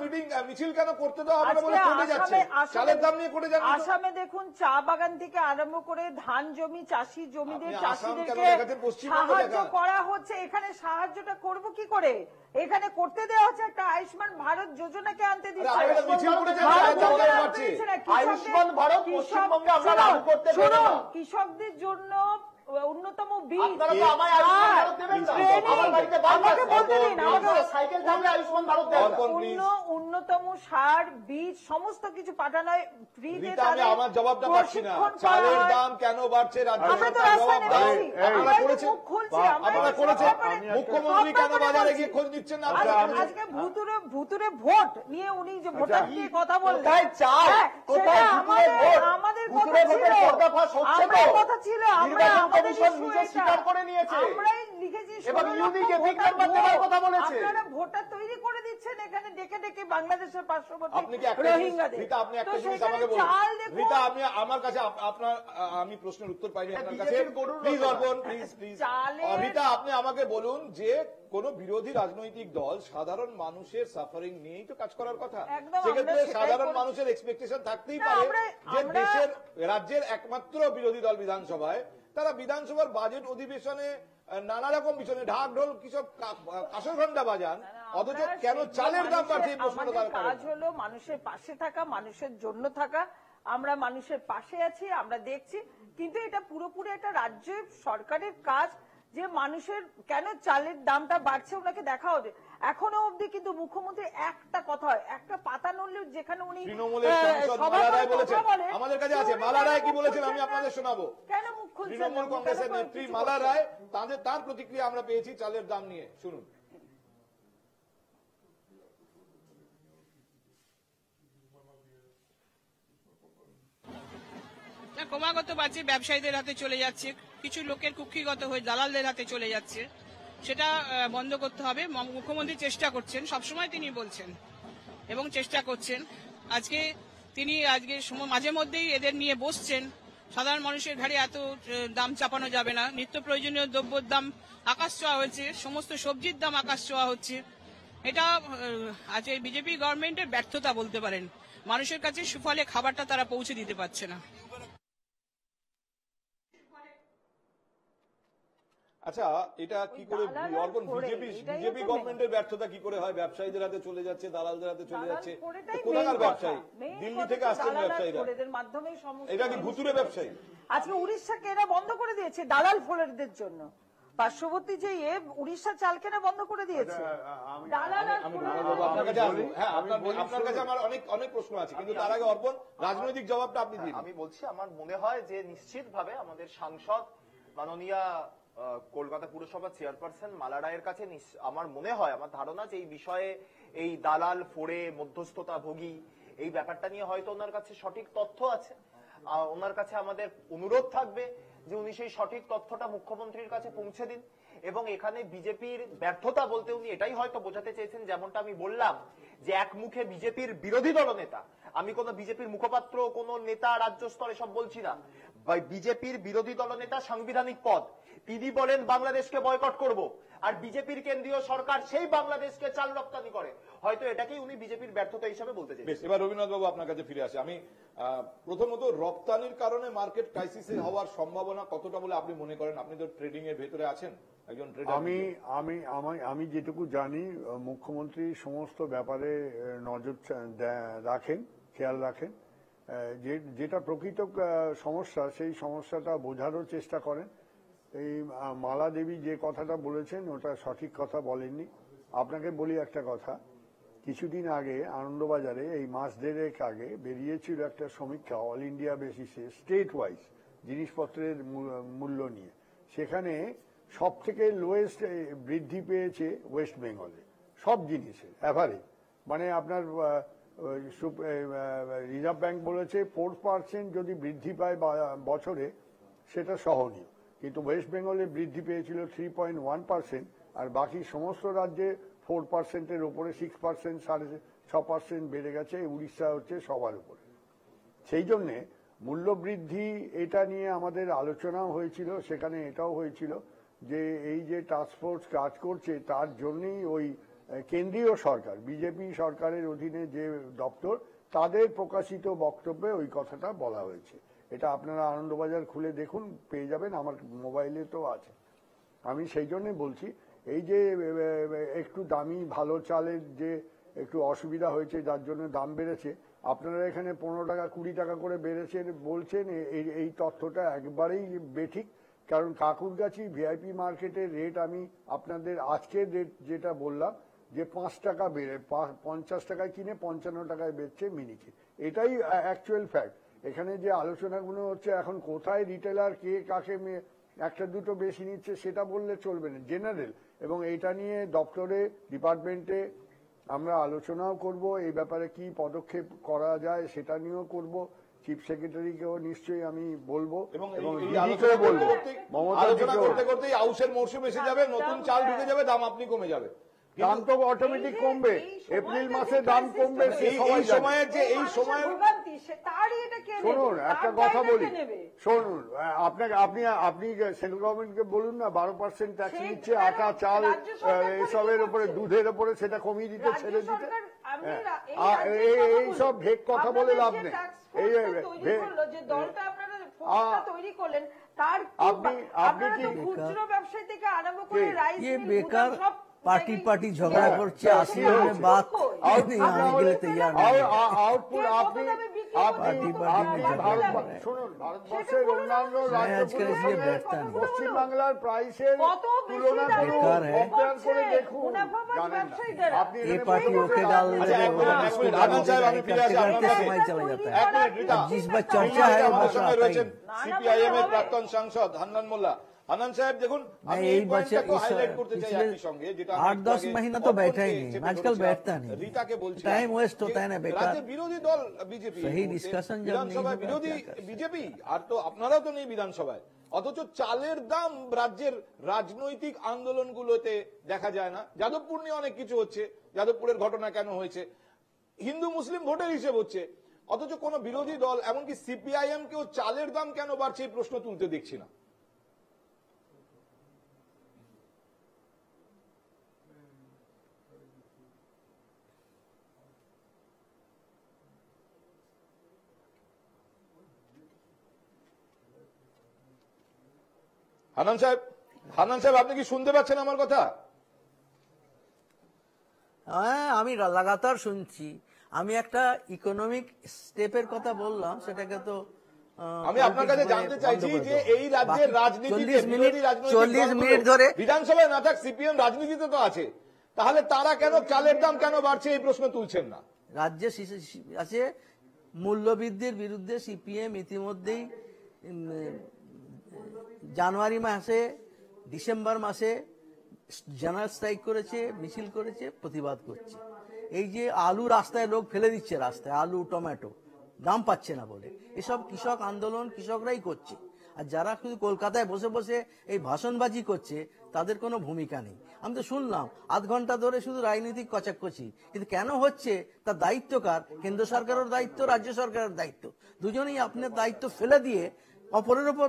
S1: মিছিল কেন করতে দাও? আমরা বলে চলে যাচ্ছে, চালের দাম নিয়ে করে যান।
S13: আসামে দেখুন চা বাগান থেকে আরম্ভ করে ধান জমি, চাষি জমিদের, চাষিদেরকে সাহায্য করা হচ্ছে। এখানে সাহায্যটা করব কি করে? এখানে করতে দেওয়া হচ্ছে একটা আয়ুষ্মান ভারত যোজনাকে আনতে দিচ্ছে।
S14: আয়ুষ্মান ভারত পশ্চিমবঙ্গে আমরা লাগু করতে পারি না।
S13: কৃষকদের জন্য উন্নতম বীজ, উন্নতম সার, বীজ, সমস্ত কিছু পাঠানো হয় ফ্রিতে।
S1: আমার জবাবটা পাচ্ছি না, চালের দাম কেন বাড়ছে? মুখ্যমন্ত্রী কেন বাজারে গিয়ে খোঁজ নিচ্ছেন না?
S13: আজকে ভুতুরে ভোট নিয়ে উনি যে ভোটার নিয়ে কথা বললেন, আমাদের কথা ছিল, আমরা আপনারা ভোটার তৈরি করে দিচ্ছেন এখানে ডেকে ডেকে বাংলাদেশের পার্শ্ববর্তী রোহিঙ্গাদের।
S1: আমার কাছে আমি প্রশ্নের উত্তর পাইনি আপনার কাছে। প্লিজ অর্পণ, প্লিজ রীতা, আপনি আমাকে বলুন যে কোন বিরোধী রাজনৈতিক দল সাধারণ মানুষের সাফারিং নিয়েই তো কাজ করার কথা। সেক্ষেত্রে সাধারণ মানুষের এক্সপেকটেশন থাকতেই পারে যে দেশের রাজ্যের একমাত্র বিরোধী দল বিধানসভায়, তারা বিধানসভার বাজেট অধিবেশনে নানা রকম বিষয়ে ঢাক ঢোল কিসব কাঁসর ঘণ্টা বাজান, অথচ কেন চালের দাম বাড়ছে?
S13: আমাদের কাজ হলো মানুষের পাশে থাকা, মানুষের জন্য থাকা। আমরা মানুষের পাশে আছি, আমরা দেখছি, কিন্তু এটা পুরোপুরি একটা রাজ্য সরকারের কাজ যে মানুষের কেন চালের দামটা বাড়ছে ওনাকে দেখা হচ্ছে। এখনো অবধি কিন্তু মুখ্যমন্ত্রী একটা কথা হয়, একটা পাতা নড়লে যেখানে উনি
S1: আমাদের কাছে আছে, মালা রায় কি বলেছেন আমি আপনাদের শোনাবো।
S13: কেন মুখ খুলছেন?
S1: তৃণমূল কংগ্রেসের নেত্রী মালা রায়, তার প্রতিক্রিয়া আমরা পেয়েছি চালের দাম নিয়ে, শুনুন।
S16: ক্রমাগত বাড়ছে, ব্যবসায়ীদের হাতে চলে যাচ্ছে, কিছু লোকের কুক্ষিগত হয়ে দালালদের হাতে চলে যাচ্ছে, সেটা বন্ধ করতে হবে। মুখ্যমন্ত্রী চেষ্টা করছেন, সবসময় তিনি বলছেন এবং চেষ্টা করছেন। আজকে মাঝে মধ্যেই এদের নিয়ে বসছেন। সাধারণ মানুষের ঘাড়ে এত দাম চাপানো যাবে না। নিত্য প্রয়োজনীয় দ্রব্যের দাম আকাশ ছোঁয়া হয়েছে, সমস্ত সবজির দাম আকাশ ছোঁয়া হচ্ছে। এটা আজকে বিজেপি গভর্নমেন্টের ব্যর্থতা বলতে পারেন। মানুষের কাছে সুফলে খাবারটা তারা পৌঁছে দিতে পারছে না।
S1: আচ্ছা, এটা কি করে বিজেপি গভর্নমেন্টের ব্যর্থতা কি করে হয়? ব্যবসায়ীদের হাতে চলে যাচ্ছে, দালালদের হাতে চলে যাচ্ছে। কোথাকার ব্যবসায়ী? দিল্লি থেকে আসছেন ব্যবসায়ীরা, এটা কি ভুতুরে ব্যবসায়ী?
S13: আজকে উড়িষ্যাকে এরা বন্ধ করে দিয়েছে দালাল ফোলারদের জন্য। পার্শ্ববর্তী যে উড়িষ্যা চাল কেনা বন্ধ করে দিয়েছে।
S1: আপনার কাছে আমার অনেক প্রশ্ন আছে, কিন্তু তার আগে অর্পণ রাজনৈতিক জবাবটা আপনি দিন।
S14: আমি বলছি, আমার মনে হয় যে নিশ্চিতভাবে আমাদের সাংসদ মাননীয়া কলকাতা পুরসভা চেয়ারপারসন মালা রায়ের কাছে আমার মনে হয়, আমার ধারণা যে এই বিষয়ে এই দালাল ফোড়ে মধ্যস্থতা ভোগী এই ব্যাপারটা নিয়ে হয়তো ওনার কাছে সঠিক তথ্য আছে। ওনার কাছে আমাদের অনুরোধ থাকবে যে উনি সেই সঠিক তথ্যটা মুখ্যমন্ত্রীর কাছে পৌঁছে দিন। এবং এখানে বিজেপির ব্যর্থতা বলতে উনি এটাই হয়তো বোঝাতে চেয়েছেন, যেমনটা আমি বললাম যে এক মুখে বিজেপির বিরোধী দলনেতা, আমি কোন বিজেপির মুখপাত্র, কোন নেতা রাজ্য স্তরে সব বলছি না, বিজেপির বিরোধী দলনেতা সাংবিধানিক পদ, তিনি বলেন বাংলাদেশকে বয়কট করব, আর বিজেপির কেন্দ্রীয় সরকার সেই বাংলাদেশকে চাল রপ্তানি করে। হয়তো এটাকেই উনি বিজেপির ব্যর্থতা হিসেবে বলতে চাইছেন।
S1: এবার রবীন্দ্রনাথ বাবু আপনার কাছে ফিরে আসে। আমি প্রথমত রপ্তানির কারণে মার্কেট ক্রাইসিসে হওয়ার সম্ভাবনা কতটা বলে আপনি মনে করেন? আপনি তো ট্রেডিং এর ভেতরে আছেন, একজন ট্রেডার।
S11: আমি যেটুকু জানি, মুখ্যমন্ত্রী সমস্ত ব্যাপারে নজর রাখেন, খেয়াল রাখেন। যেটা প্রকৃত সমস্যা, সেই সমস্যাটা বোঝারও চেষ্টা করেন। এই মালা দেবী যে কথাটা বলেছেন ওটা সঠিক কথা বলেননি। আপনাকে বলি একটা কথা, কিছুদিন আগে আনন্দবাজারে এই মাস দেড়েক আগে বেরিয়েছিল একটা সমীক্ষা অল ইন্ডিয়া বেসিসে স্টেট ওয়াইজ জিনিসপত্রের মূল্য নিয়ে। সেখানে সব থেকে লোয়েস্ট বৃদ্ধি পেয়েছে ওয়েস্ট বেঙ্গলে, সব জিনিসের অ্যাভারেজ। মানে আপনার রিজার্ভ ব্যাংক বলেছে 4% যদি বৃদ্ধি পায় বছরে সেটা সহনীয়, কিন্তু ওয়েস্ট বেঙ্গলে বৃদ্ধি পেয়েছিল 3.1%, আর বাকি সমস্ত রাজ্যে 4%-এর উপরে 6%, 6.5% বেড়ে গেছে। উড়িষ্যা হচ্ছে সবার উপরে। সেই জন্যে মূল্যবৃদ্ধি এটা নিয়ে আমাদের আলোচনাও হয়েছিল, সেখানে এটাও হয়েছিল যে এই যে টাস্কফোর্স কাজ করছে তার জন্যই ওই কেন্দ্রীয় সরকার বিজেপি সরকারের অধীনে যে দপ্তর তাদের প্রকাশিত বক্তব্যে ওই কথাটা বলা হয়েছে। এটা আপনারা আনন্দবাজার খুলে দেখুন, পেয়ে যাবেন, আমার মোবাইলে তো আছে। আমি সেই জন্যই বলছি এই যে একটু দামি ভালো চালের যে একটু অসুবিধা হয়েছে যার জন্য দাম বেড়েছে, আপনারা এখানে 15 টাকা 20 টাকা করে বেড়েছেন বলছেন, এই তথ্যটা একবারেই বেঠিক। কারণ কাকুরগাছি ভিআইপি মার্কেটের রেট আমি আপনাদের আজকের রেট যেটা বললাম যে 5 টাকা বেড়ে 50 টাকায় কিনে 55 টাকায় বেচছে মিনিকে, এটাই অ্যাকচুয়াল ফ্যাক্ট। এখানে যে আলোচনাগুলো হচ্ছে এখন কোথায় রিটেলার কে কাকে একটা দুটো বেশি নিচ্ছে সেটা বললে চলবে না, জেনারেল। এবং এটা নিয়ে দপ্তরে ডিপার্টমেন্টে আমরা আলোচনাও করব, এই ব্যাপারে কি পদক্ষেপ করা যায় সেটা নিয়েও করব। চিফ সেক্রেটারিকেও নিশ্চয়ই আমি বলবো এবং
S1: আলোচনা করতে করতেই আউশের মরশুম এসে যাবে, নতুন চাল ঢুকে যাবে, দাম আপনি কমে যাবে।
S11: দাম তো অটোমেটিক কমবে, এপ্রিল মাসে দাম কমবে।
S1: এই সময়ের যে এই সময়
S11: শুনুন একটা কথা বলি, শুনুন আপনি সেন্ট্রাল গভর্নমেন্টকে বলুন না 12% ট্যাক্স নিচ্ছে আটা চাল এসবের উপরে, দুধের উপরে, সেটা কমিয়ে দিতে ছেড়ে দিতে। এই সব ভেক কথা বলে লাভ নেই। এই আপনি কি
S13: খুচরো ব্যবসায়ী থেকে আরম্ভ করে রাইস
S10: বেকার पार्टी पार्टी झगड़ा করছে, আসলে बात नहीं आने के लिए तैयार नहीं।
S11: आउटपुट শুনুন, ভারতবর্ষের অন্যান্য পশ্চিম বাংলার প্রাইসের তুলনা
S10: বেকার है,
S11: করে দেখুন,
S10: ये पार्टी ओके डाल देगा, समय चला जाता है। जिस बात चर्चा है
S1: সিপিআইএম এর প্রাক্তন সাংসদ হান্নান মোল্লা। হান্নান সাহেব দেখুন, আমি এই পয়েন্টটাকে হাইলাইট করতে চাই একই সঙ্গে, যেটা
S10: 8-10 महीना तो बैठा ही नहीं, आजकल बैठता नहीं,
S1: রিতাকে বলছি
S10: टाइम वेस्ट होता है ना बेकार।
S1: রাজ্যের বিরোধী দল বিজেপি,
S10: सही डिस्कशन जब नहीं
S1: বিধানসভায় বিরোধী বিজেপি, আর তো আপনারাও তো নেই বিধানসভায়, অথচ চালের দাম রাজ্যের রাজনৈতিক আন্দোলনগুলোতে দেখা যায় না। যাদবপুর নিয়ে অনেক কিছু হচ্ছে, যাদবপুরের ঘটনা কেন হয়েছে, হিন্দু মুসলিম ভোটের হিসেব হচ্ছে, অথচ কোন বিরোধী দল এমনকি সিপিআইএম কেও চালের দাম কেন বাড়ছে এই প্রশ্ন তুলতে দেখছি না। হান্নান সাহেব আপনি কি শুনতে পাচ্ছেন আমার কথা?
S10: হ্যাঁ, আমি লাগাতার শুনছি। আমি একটা ইকোনমিক স্টেপের কথা বললাম, সেটাকে তো
S1: আমি আপনার কাছে জানতে চাইছি যে এই রাজ্যের রাজনীতিতে
S10: 40 মিনিট ধরে
S1: বিধানসভায় না থাক সিপিএম রাজনীতিতে তো আছে, তাহলে তারা কেন চালের দাম কেন বাড়ছে এই প্রশ্ন তুলছেন না?
S10: রাজ্যে আছে মূল্যবৃদ্ধির বিরুদ্ধে সিপিএম ইতিমধ্যেই জানুয়ারি মাসে ডিসেম্বর মাসে জেনারেল স্ট্রাইক করেছে, মিছিল করেছে, প্রতিবাদ করছে। এই যে আলু রাস্তায় লোক ফেলে দিচ্ছে, রাস্তায় আলু টমেটো দাম পাচ্ছে না বলে, এসব কৃষক আন্দোলন কৃষকরাই করছে। আর যারা শুধু কলকাতায় বসে বসে এই ভাষণবাজি করছে তাদের কোনো ভূমিকা নেই। আমি তো শুনলাম আধ ঘন্টা ধরে শুধু রাজনৈতিক কচাকচি, কিন্তু কেন হচ্ছে তার দায়িত্ব কার? কেন্দ্র সরকারের দায়িত্ব, রাজ্য সরকারের দায়িত্ব, দুজনেই আপনার দায়িত্ব ফেলে দিয়ে অপরের উপর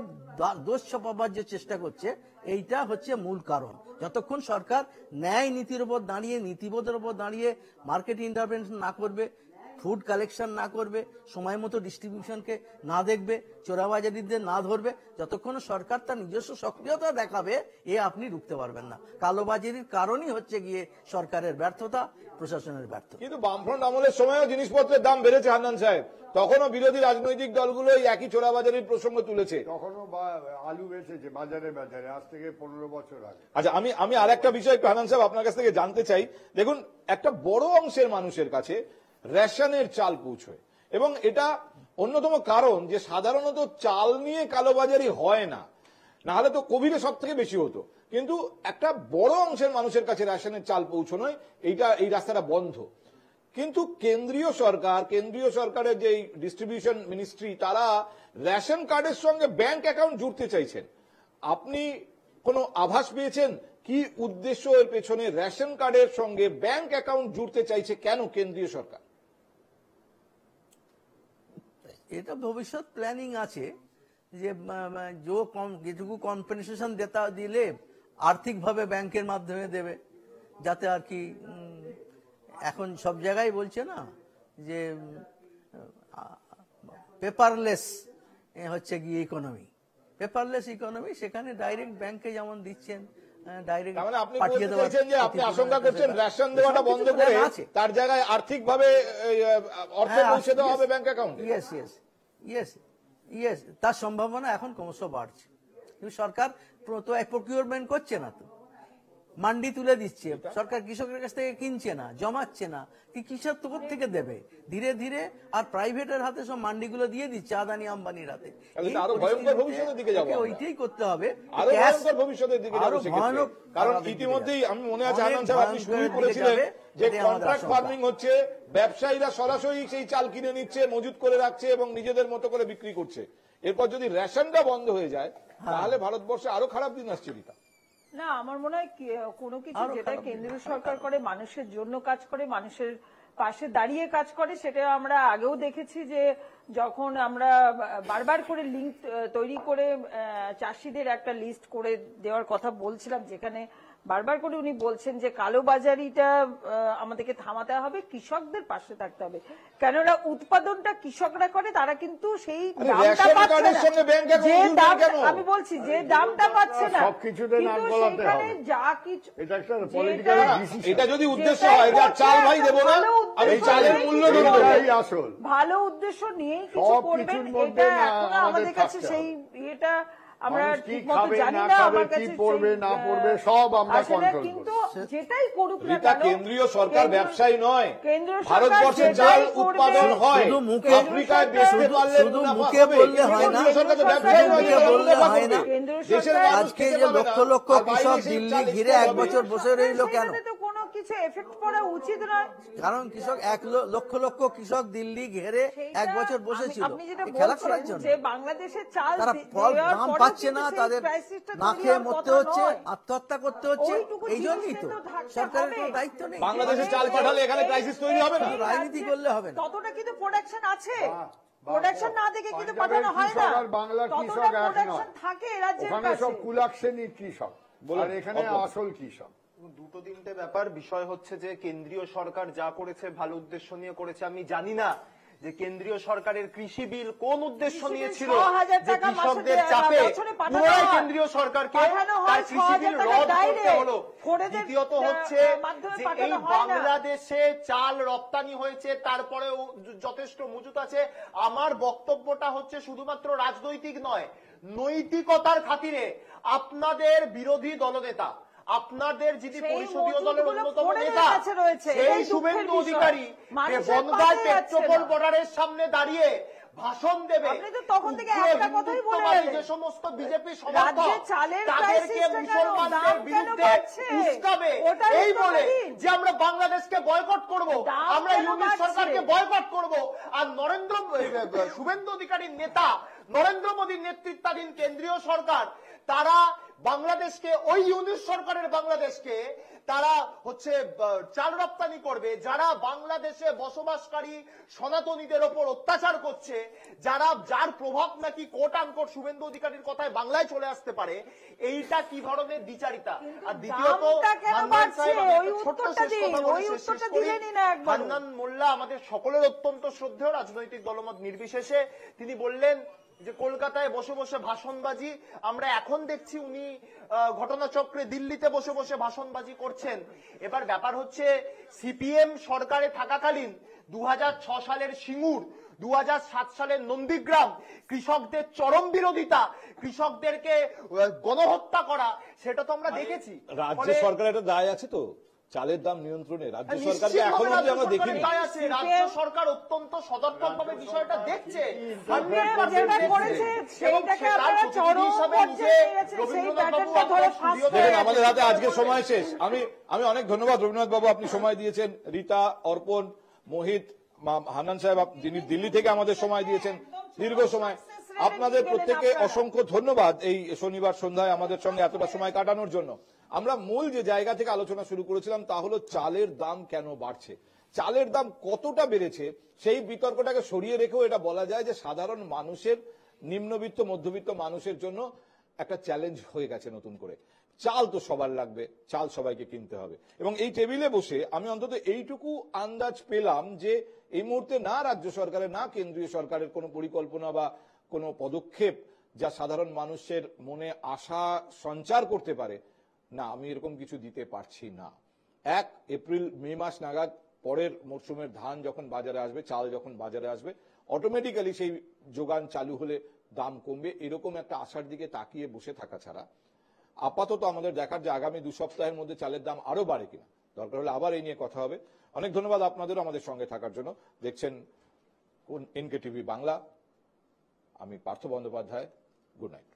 S10: দোষ চাপাবার যে চেষ্টা করছে, এইটা হচ্ছে মূল কারণ। যতক্ষণ সরকার ন্যায় নীতির উপর দাঁড়িয়ে, নীতিবোধের উপর দাঁড়িয়ে মার্কেট ইন্টারভেনশন না করবে, ফুড কালেকশন না করবে, সময় মতো ডিস্ট্রিবিউশনকে না দেখবে, চোরাবাজারিদের না ধরবে, যতক্ষণ সরকার তার নিজস্ব সক্রিয়তা দেখাবে, এ আপনি রুখতে পারবেন না। কালোবাজারির কারণই হচ্ছে গিয়ে সরকারের ব্যর্থতা, প্রশাসনের ব্যর্থতা।
S1: কিন্তু বামফ্রন্ট আমলের সময়ও জিনিসপত্রের দাম বেড়েছে হান্নান সাহেব, তখনও বিরোধী রাজনৈতিক দলগুলো এই একই চোরাবাজারির প্রসঙ্গ তুলেছে।
S11: তখনও আলু বেচেছে বাজারে বাজারে, আজ থেকে 15 বছর আগে।
S1: আচ্ছা, আমি আর একটা বিষয় হান্নান সাহেব আপনার কাছ থেকে জানতে চাই। দেখুন, একটা বড় অংশের মানুষের কাছে রেশনের চাল পৌঁছয়, এবং এটা অন্যতম কারণ যে সাধারণত চাল নিয়ে কালোবাজারি হয় না, না হলে তো কোভিডে সব থেকে বেশি হতো, কিন্তু একটা বড় অংশের মানুষের কাছে রেশনের চাল পৌঁছানোয় এই রাস্তাটা বন্ধ। কিন্তু কেন্দ্রীয় সরকারের যে ডিস্ট্রিবিউশন মিনিস্ট্রি, তারা রেশন কার্ডের সঙ্গে ব্যাংক অ্যাকাউন্ট জুড়তে চাইছেন। আপনি কোনো আভাস পেয়েছেন কি উদ্দেশ্য এর পেছনে? রেশন কার্ডের সঙ্গে ব্যাংক অ্যাকাউন্ট জুড়তে চাইছে কেন কেন্দ্রীয় সরকার?
S10: এটা ভবিষ্যৎ প্ল্যানিং আছে যে যেটুকু কম্পেনসেশন দিলে আর্থিকভাবে ব্যাংকের মাধ্যমে দেবে, যাতে আর কি এখন সব জায়গায় বলছে না যে পেপারলেস হচ্ছে গিয়ে ইকোনমি, পেপারলেস ইকোনমি, সেখানে ডাইরেক্ট ব্যাংকে যেমন দিচ্ছেন ডাইরেক্ট
S1: আপনি বলতে চাইছেন যে আপনি আশঙ্কা করছেন রেশন দেওয়াটা বন্ধ করে তার জায়গায় আর্থিকভাবে অর্থ পৌঁছে দেওয়া হবে ব্যাংক অ্যাকাউন্টে।
S10: ইয়েস, তার সম্ভাবনা এখন ক্রমশ বাড়ছে, কিন্তু সরকার তো প্রকিউরমেন্ট করছে না, তো মান্ডি তুলে দিচ্ছে সরকার, কৃষকের কাছ থেকে কিনছে না, জমাচ্ছে না, কি কৃষক তো থেকে দেবে ধীরে ধীরে, আর প্রাইভেটের হাতে সব মান্ডিগুলো দিয়ে দিচ্ছে আদানি আম্বানির হাতে।
S1: আরো ভয়ঙ্কর ভবিষ্যতের দিকে যাবো,
S10: ওইটাই করতে হবে,
S1: আরো ভয়ঙ্কর ভবিষ্যতের দিকে যাবো সেক্ষেত্রে। কারণ ইতিমধ্যেই আমি মনে আছে আনন্দ সাহেব আপনি শুরুই করেছিলেন যে কন্ট্রাক্ট ফার্মিং হচ্ছে, ব্যবসায়ীরা সরাসরি সেই চাল কিনে নিচ্ছে, মজুত করে রাখছে এবং নিজেদের মতো করে বিক্রি করছে। এরপর যদি রেশনটা বন্ধ হয়ে যায় তাহলে ভারতবর্ষে আরো খারাপ দিন আসছে।
S13: না, আমার মনে হয় কোনো কিছু যেটা কেন্দ্রীয় সরকার করে মানুষের জন্য কাজ করে, মানুষের পাশে দাঁড়িয়ে কাজ করে, সেটা আমরা আগেও দেখেছি যে যখন আমরা বারবার করে লিঙ্ক তৈরি করে চাষিদের একটা লিস্ট করে দেওয়ার কথা বলছিলাম, যেখানে বারবার করে উনি বলছেন যে কালোবাজারিটা আমাদেরকে থামাতে হবে, কৃষকদের পাশে থাকতে হবে, কেননা উৎপাদনটা কৃষকরা করে, তারা কিন্তু সেই দামটা পাচ্ছে না, যে দাম আমি বলছি যে দামটা পাচ্ছে না, কিন্তু সেখানে যা কিছু
S1: এটা যদি উদ্দেশ্য হয় যে চাল ভাই দেবো না, আমি চালের মূল্য দেবো,
S13: ভালো উদ্দেশ্য নিয়েই কিছু করবেন, এটা এখনো আমাদের কাছে সেই এটা আমরা ঠিক মতো জানি না, আমার কাছে কিন্তু যেটাই করুক না কেন
S1: কেন্দ্রীয় সরকার ব্যবসায়ী নয়, ভারতবর্ষে চাল উৎপাদন হয়, আফ্রিকায় বেচতে পারলে
S10: মুখে বললে হয় না, আজকে যে লক্ষ লক্ষ কৃষক দিল্লি ঘিরে 1 বছর বসে রইল কেন?
S13: কোনো কিছু এফেক্ট পড়া উচিত নয়,
S10: কারণ কৃষক 1 লক্ষ লক্ষ কৃষক দিল্লি ঘিরে 1 বছর বসেছিল
S13: আপনি যেটা বলছেন যে বাংলাদেশের চাল
S10: দাম পাচ্ছে না, তাদের না খেয়ে মরতে হচ্ছে, আত্মহত্যা করতে হচ্ছে, এই জন্যই তো সরকারের কোনো দায়িত্ব নেই।
S1: বাংলাদেশে চাল পাঠালে এখানে ক্রাইসিস তৈরি হবে না,
S10: রাজনীতি করলে হবে না,
S13: ততটা কিন্তু প্রোডাকশন আছে, প্রোডাকশন না দেখে কিন্তু পাঠানো হয় না,
S11: বাংলার কৃষক এক নয়,
S13: থাকে রাজ্যের
S11: ওখানে
S13: কাছে
S11: সব কুলাকসেনি কৃষক, আর এখানে আসল কৃষক।
S14: দুটো তিনটে ব্যাপার, বিষয় হচ্ছে যে কেন্দ্রীয় সরকার যা করেছে ভালো উদ্দেশ্য নিয়ে করেছে। আমি জানি না যে কেন্দ্রীয় সরকারের কৃষি বিল কোন উদ্দেশ্য নিয়েছিল, যে কৃষকদের চাপে পুনরায় কেন্দ্রীয় সরকারকে তার কৃষি বিল রদ করতে হলো। দ্বিতীয়ত হচ্ছে যে এই বাংলাদেশে চাল রপ্তানি হয়েছে, তারপরে যথেষ্ট মজুত আছে। আমার বক্তব্যটা হচ্ছে শুধুমাত্র রাজনৈতিক নয়, নৈতিকতার খাতিরে আপনাদের বিরোধী দলনেতা, আপনাদের যিনি পরিষদীয় দলের অন্যতম নেতা সেই শুভেন্দু অধিকারী বনগাঁ পেট্রোপোল বর্ডারের সামনে দাঁড়িয়ে ভাষণ দেবে,
S13: তখন থেকে একটা কথাই বলে
S14: যে সমস্ত বিজেপি সমর্থক তাদেরকে মুসলমানদের বিরুদ্ধে উস্কাবে, এই বলে যে আমরা বাংলাদেশকে বয়কট করব, আমরা ইউনিট সরকারকে বয়কট করব। আর শুভেন্দু অধিকারীর নেতা নরেন্দ্র মোদীর নেতৃত্বাধীন কেন্দ্রীয় সরকার তারা বাংলাদেশকে, ওই ইউনিট সরকারের বাংলাদেশকে তারা হচ্ছে চাল রপ্তানি করবে, যারা বাংলাদেশে বসবাসকারী সনাতনীদের ওপর অত্যাচার করছে, যার প্রভাব নাকি কোট আনকোট শুভেন্দু অধিকারীর কথায় বাংলায় চলে আসতে পারে, এইটা কি ধরনের দ্বিচারিতা? আর দ্বিতীয়ত হান্নান মোল্লা আমাদের সকলের অত্যন্ত শ্রদ্ধেয়, রাজনৈতিক দলমত নির্বিশেষে, তিনি বললেন যে কলকাতায় বসে বসে ভাষণবাজি, আমরা এখন দেখছি উনি ঘটনাচক্রে দিল্লিতে বসে বসে ভাষণবাজি করছেন। এবার ব্যাপার হচ্ছে সিপিএম সরকারে থাকাকালীন 2006 সালের সিঙ্গুর, 2007 সালের নন্দীগ্রাম, কৃষকদের চরম বিরোধিতা, কৃষকদেরকে গণহত্যা করা, সেটা তো আমরা দেখেছি।
S1: রাজ্য সরকারের একটা দায় আছে তো চালের দাম নিয়ন্ত্রণে, রাজ্য সরকারকে এখনো অবধি আমরা দেখিনি।
S14: রাজ্য সরকার অত্যন্ত সদর্থকভাবে বিষয়টা দেখছে।
S1: আমাদের হাতে আজকে সময় শেষ। আমি অনেক ধন্যবাদ রবীন্দ্রনাথ বাবু, আপনি সময় দিয়েছেন, রীতা, অর্পণ, মোহিত, হান্নান সাহেব যিনি দিল্লি থেকে আমাদের সময় দিয়েছেন দীর্ঘ সময়, আপনাদের প্রত্যেকে অসংখ্য ধন্যবাদ এই শনিবার সন্ধ্যায় আমাদের সঙ্গে এতটা সময় কাটানোর জন্য। আমরা মূল যে জায়গা থেকে আলোচনা শুরু করেছিলাম তা হলো চালের দাম কেন বাড়ছে। চালের দাম কতটা বেড়েছে সেই বিতর্কটাকে সরিয়ে রেখেও এটা বলা যায় যে সাধারণ মানুষের, নিম্নবিত্ত মধ্যবিত্ত মানুষের জন্য একটা চ্যালেঞ্জ হয়ে গেছে নতুন করে। চাল তো সবার লাগবে, চাল সবাইকে কিনতে হবে। এবং এই টেবিলে বসে আমি অন্তত এইটুকু আন্দাজ পেলাম যে এই মুহূর্তে না রাজ্য সরকারের না কেন্দ্রীয় সরকারের কোনো পরিকল্পনা বা কোনো পদক্ষেপ যা সাধারণ মানুষের মনে আশা সঞ্চার করতে পারে, না আমি এরকম কিছু দিতে পারছি না। 1 এপ্রিল মে মাস নাগাদ পরের মরশুমের ধান যখন বাজারে আসবে, চাল যখন বাজারে আসবে, অটোমেটিক্যালি সেই যোগান চালু হলে দাম কমবে, এরকম একটা আশার দিকে তাকিয়ে বসে থাকা ছাড়া আপাতত আমাদের দেখার যে আগামী 2 সপ্তাহের মধ্যে চালের দাম আরো বাড়ে কিনা। দরকার হলে আবার এই নিয়ে কথা হবে। অনেক ধন্যবাদ আপনাদেরও আমাদের সঙ্গে থাকার জন্য। দেখছেন NK টিভি বাংলা। আমি পার্থ বন্দ্যোপাধ্যায়। Good night.